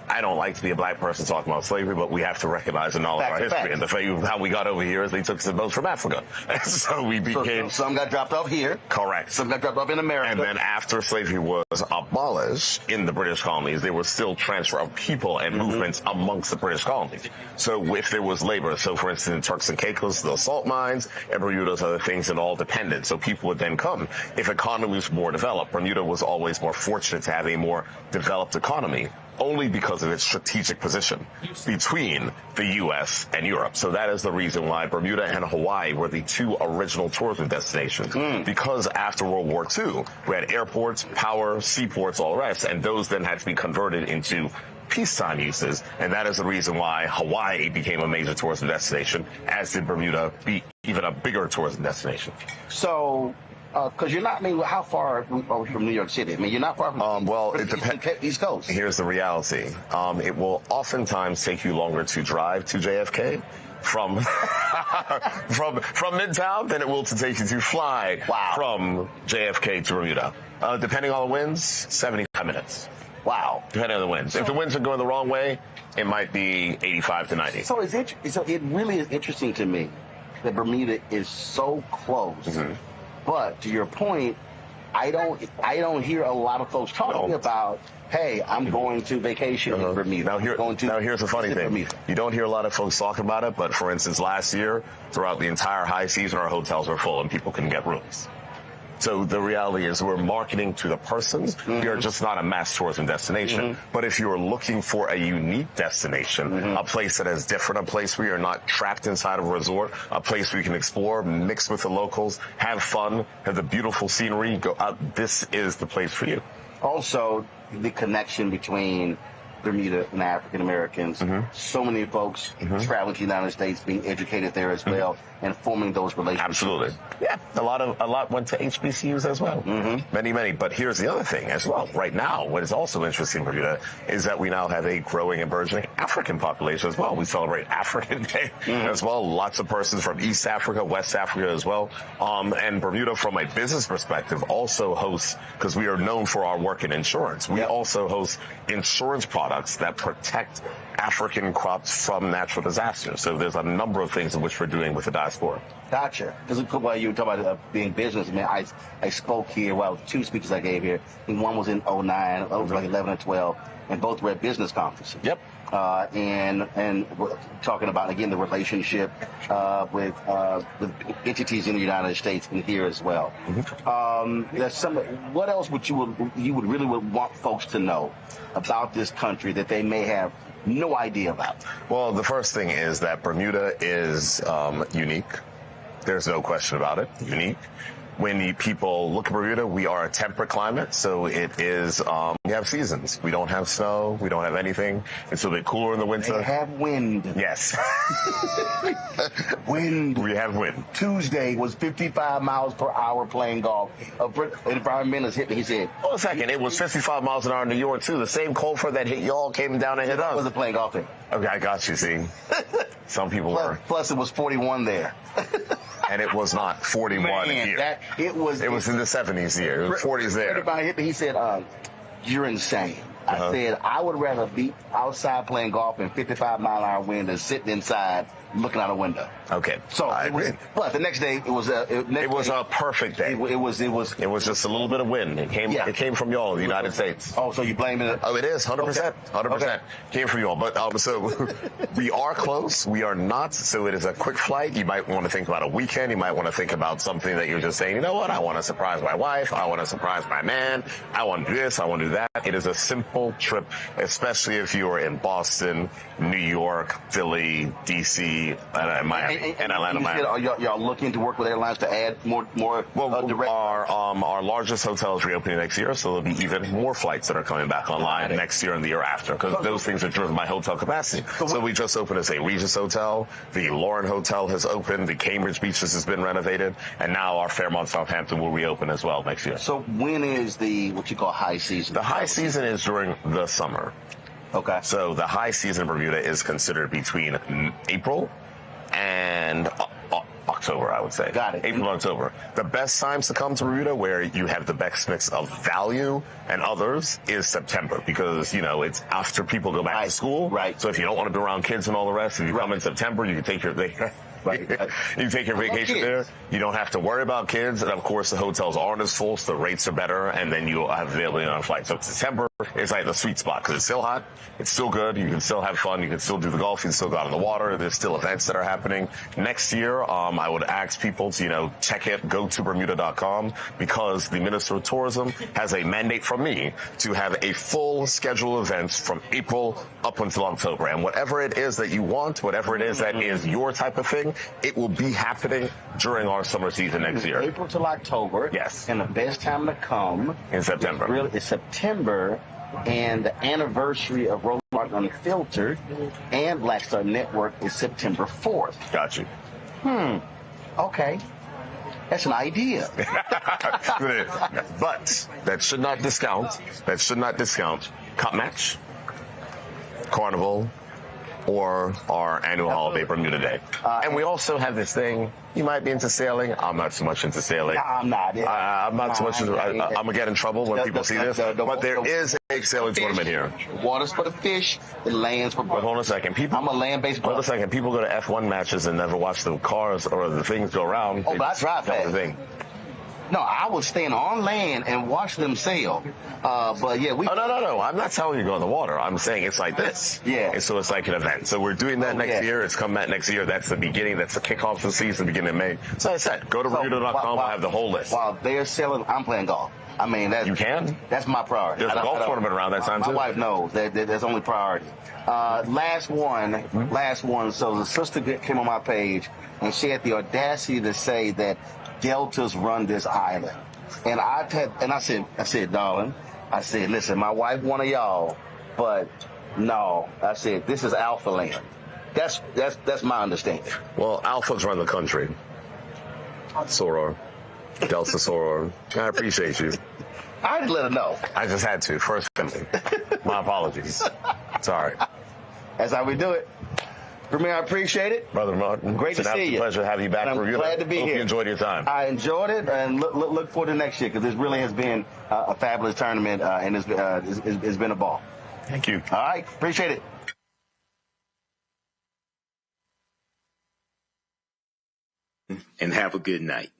I don't like to be a black person talking about slavery, but we have to recognize and acknowledge our history. And the fact of how we got over here is they took some boats from Africa. And so we became... So some got dropped off here. Correct. Some got dropped off in America. And then after slavery was abolished in the British colonies, there was still transfer of people and movements amongst the British colonies. So if there was labor, so for instance, in Turks and Caicos, the salt mines, and Bermuda's other things, and all dependent. So people would then come. If economy was more developed, Bermuda was always more fortunate to have a more developed economy, only because of its strategic position between the U.S. and Europe. So that is the reason why Bermuda and Hawaii were the 2 original tourism destinations. Because after World War II, we had airports, power, seaports, all the rest, and those then had to be converted into peacetime uses. And that is the reason why Hawaii became a major tourism destination, as did Bermuda be even a bigger tourism destination. So... because you're not, how far are we from New York City? You're not far from it depends. East Coast. Here's the reality. It will oftentimes take you longer to drive to JFK from Midtown than it will to take you to fly from JFK to Bermuda. Depending on the winds, 75 minutes. Wow. Depending on the winds. If the winds are going the wrong way, it might be 85 to 90. So it really is interesting to me that Bermuda is so close. But to your point, I don't hear a lot of folks talking about, hey, I'm going to vacation in Bermuda. Now here's the funny thing. Bermuda. You don't hear a lot of folks talking about it, but for instance, last year, throughout the entire high season, our hotels were full and people couldn't get rooms. So the reality is we're marketing to the persons. We are just not a mass tourism destination. But if you're looking for a unique destination, a place that is different, a place where you're not trapped inside of a resort, a place where you can explore, mix with the locals, have fun, have the beautiful scenery, go out, this is the place for you. Also, the connection between Bermuda and African Americans. So many folks traveling to the United States, being educated there as well, and forming those relationships. Absolutely. Yeah, a lot went to HBCUs as well. Many. But here's the other thing as well. Right now, what is also interesting in Bermuda is that we now have a growing and burgeoning African population as well. We celebrate African Day as well. Lots of persons from East Africa, West Africa as well. And Bermuda, from a business perspective, also hosts, because we are known for our work in insurance, we also host insurance products that protect African crops from natural disasters. So there's a number of things in which we're doing with the diaspora. Gotcha. Because while you were talking about being business, I spoke here, 2 speeches I gave here. And one was in 2009, I was like 11 or 12, and both were at business conferences. Yep. and we're talking about, again, the relationship with entities in the United States and here as well. What else would you would really want folks to know about this country that they may have no idea about? Well, the first thing is that Bermuda is unique. There's no question about it. Unique. When people look at Bermuda, we are a temperate climate, so it is, we have seasons. We don't have snow, we don't have anything. It's a bit cooler in the winter. They have wind. Yes. Wind. We have wind. Tuesday was 55 miles per hour playing golf. The Prime Minister hit me, he said. Hold a second, it was 55 miles an hour in New York, too. The same cold front that hit y'all came down and hit us. I wasn't playing golf there. Okay, I got you, see. Some people were. Plus, it was 41 there. And it was not 41 here. It was in the 70s here. It was 40s there. Everybody hit me. He said, you're insane. I said, I would rather be outside playing golf in 55-mile-an-hour wind than sitting inside looking out a window. Okay. So, but the next day, it was a perfect day. It was just a little bit of wind. It came from y'all, the United States. Oh, so you blaming it? Oh, it is, 100%. 100%. Okay. Came from y'all. But, so, we are close. We are not. So it is a quick flight. You might want to think about a weekend. You might want to think about something that you're just saying, you know what? I want to surprise my wife. I want to surprise my man. I want to do this. I want to do that. It is a simple trip, especially if you are in Boston, New York, Philly, D.C., and Miami, and Atlanta. You said, y'all looking to work with airlines to add more direct? Our largest hotel is reopening next year, so there'll be even more flights that are coming back online next year and the year after, because those things are driven by hotel capacity. So we just opened as a Regis Hotel, the Lauren Hotel has opened, the Cambridge Beaches has been renovated, and now our Fairmont Southampton will reopen as well next year. So when is what you call high season? The high season is during the summer. Okay. So the high season in Bermuda is considered between April and October, I would say. Got it. April and October. The best times to come to Bermuda, where you have the best mix of value and others, is September, because, it's after people go back to school. Right. So if you don't want to be around kids and all the rest, if you come in September, you can take your you take your vacation there. You don't have to worry about kids. And, of course, the hotels aren't as full, so the rates are better, and then you'll have availability on flights. So September is like the sweet spot, because it's still hot. It's still good. You can still have fun. You can still do the golf. You can still go out on the water. There's still events that are happening. Next year, I would ask people to, check it, go to Bermuda.com, because the Minister of Tourism has a mandate from me to have a full schedule of events from April up until October. And whatever it is that you want, whatever it is that is your type of thing, it will be happening during our summer season next year. April till October. Yes. And the best time to come in September. Is September, and the anniversary of Roland Martin Unfiltered and Black Star Network is September 4th. Got you. Okay. That's an idea. But that should not discount Cup Match, Carnival, or our annual holiday, Bermuda Day. And we also have this thing. You might be into sailing. I'm not so much into sailing. Nah, I'm not. I'm not so much into I'm going to get in trouble when people see this. But there is a sailing tournament here. Water's for the fish. The land's for... But hold on a second. I'm a land-based brother. Hold on a second. People go to F1 matches and never watch the cars or the things go around. Oh, but I drive fast. No, I was staying on land and watch them sail. But yeah, we... Oh, no. I'm not telling you to go in the water. I'm saying it's like this. Yeah. And so it's like an event. So we're doing that next year. It's come back next year. That's the beginning. That's the kickoff of the season, beginning of May. So I said, go to Bermuda.com. I'll have the whole list. While they're sailing, I'm playing golf. I mean, you can. That's my priority. There's a golf tournament around that time, too. My wife knows. That's only priority. Last one. So the sister came on my page, and she had the audacity to say that Deltas run this island. And I said, darling, listen, my wife one of y'all, but no, I said, this is Alpha land. That's my understanding. Well, Alphas run the country. Soror. Delta Soror. I appreciate you. I just let her know. I just had to. First family. My apologies. Sorry. That's how we do it. Premier, I appreciate it. Brother Martin. Great to see you. It's a pleasure to have you back. I'm glad to be here. Hope you enjoyed your time. I enjoyed it, and look forward to next year, because this really has been a fabulous tournament, and it's been a ball. Thank you. All right. Appreciate it. And have a good night.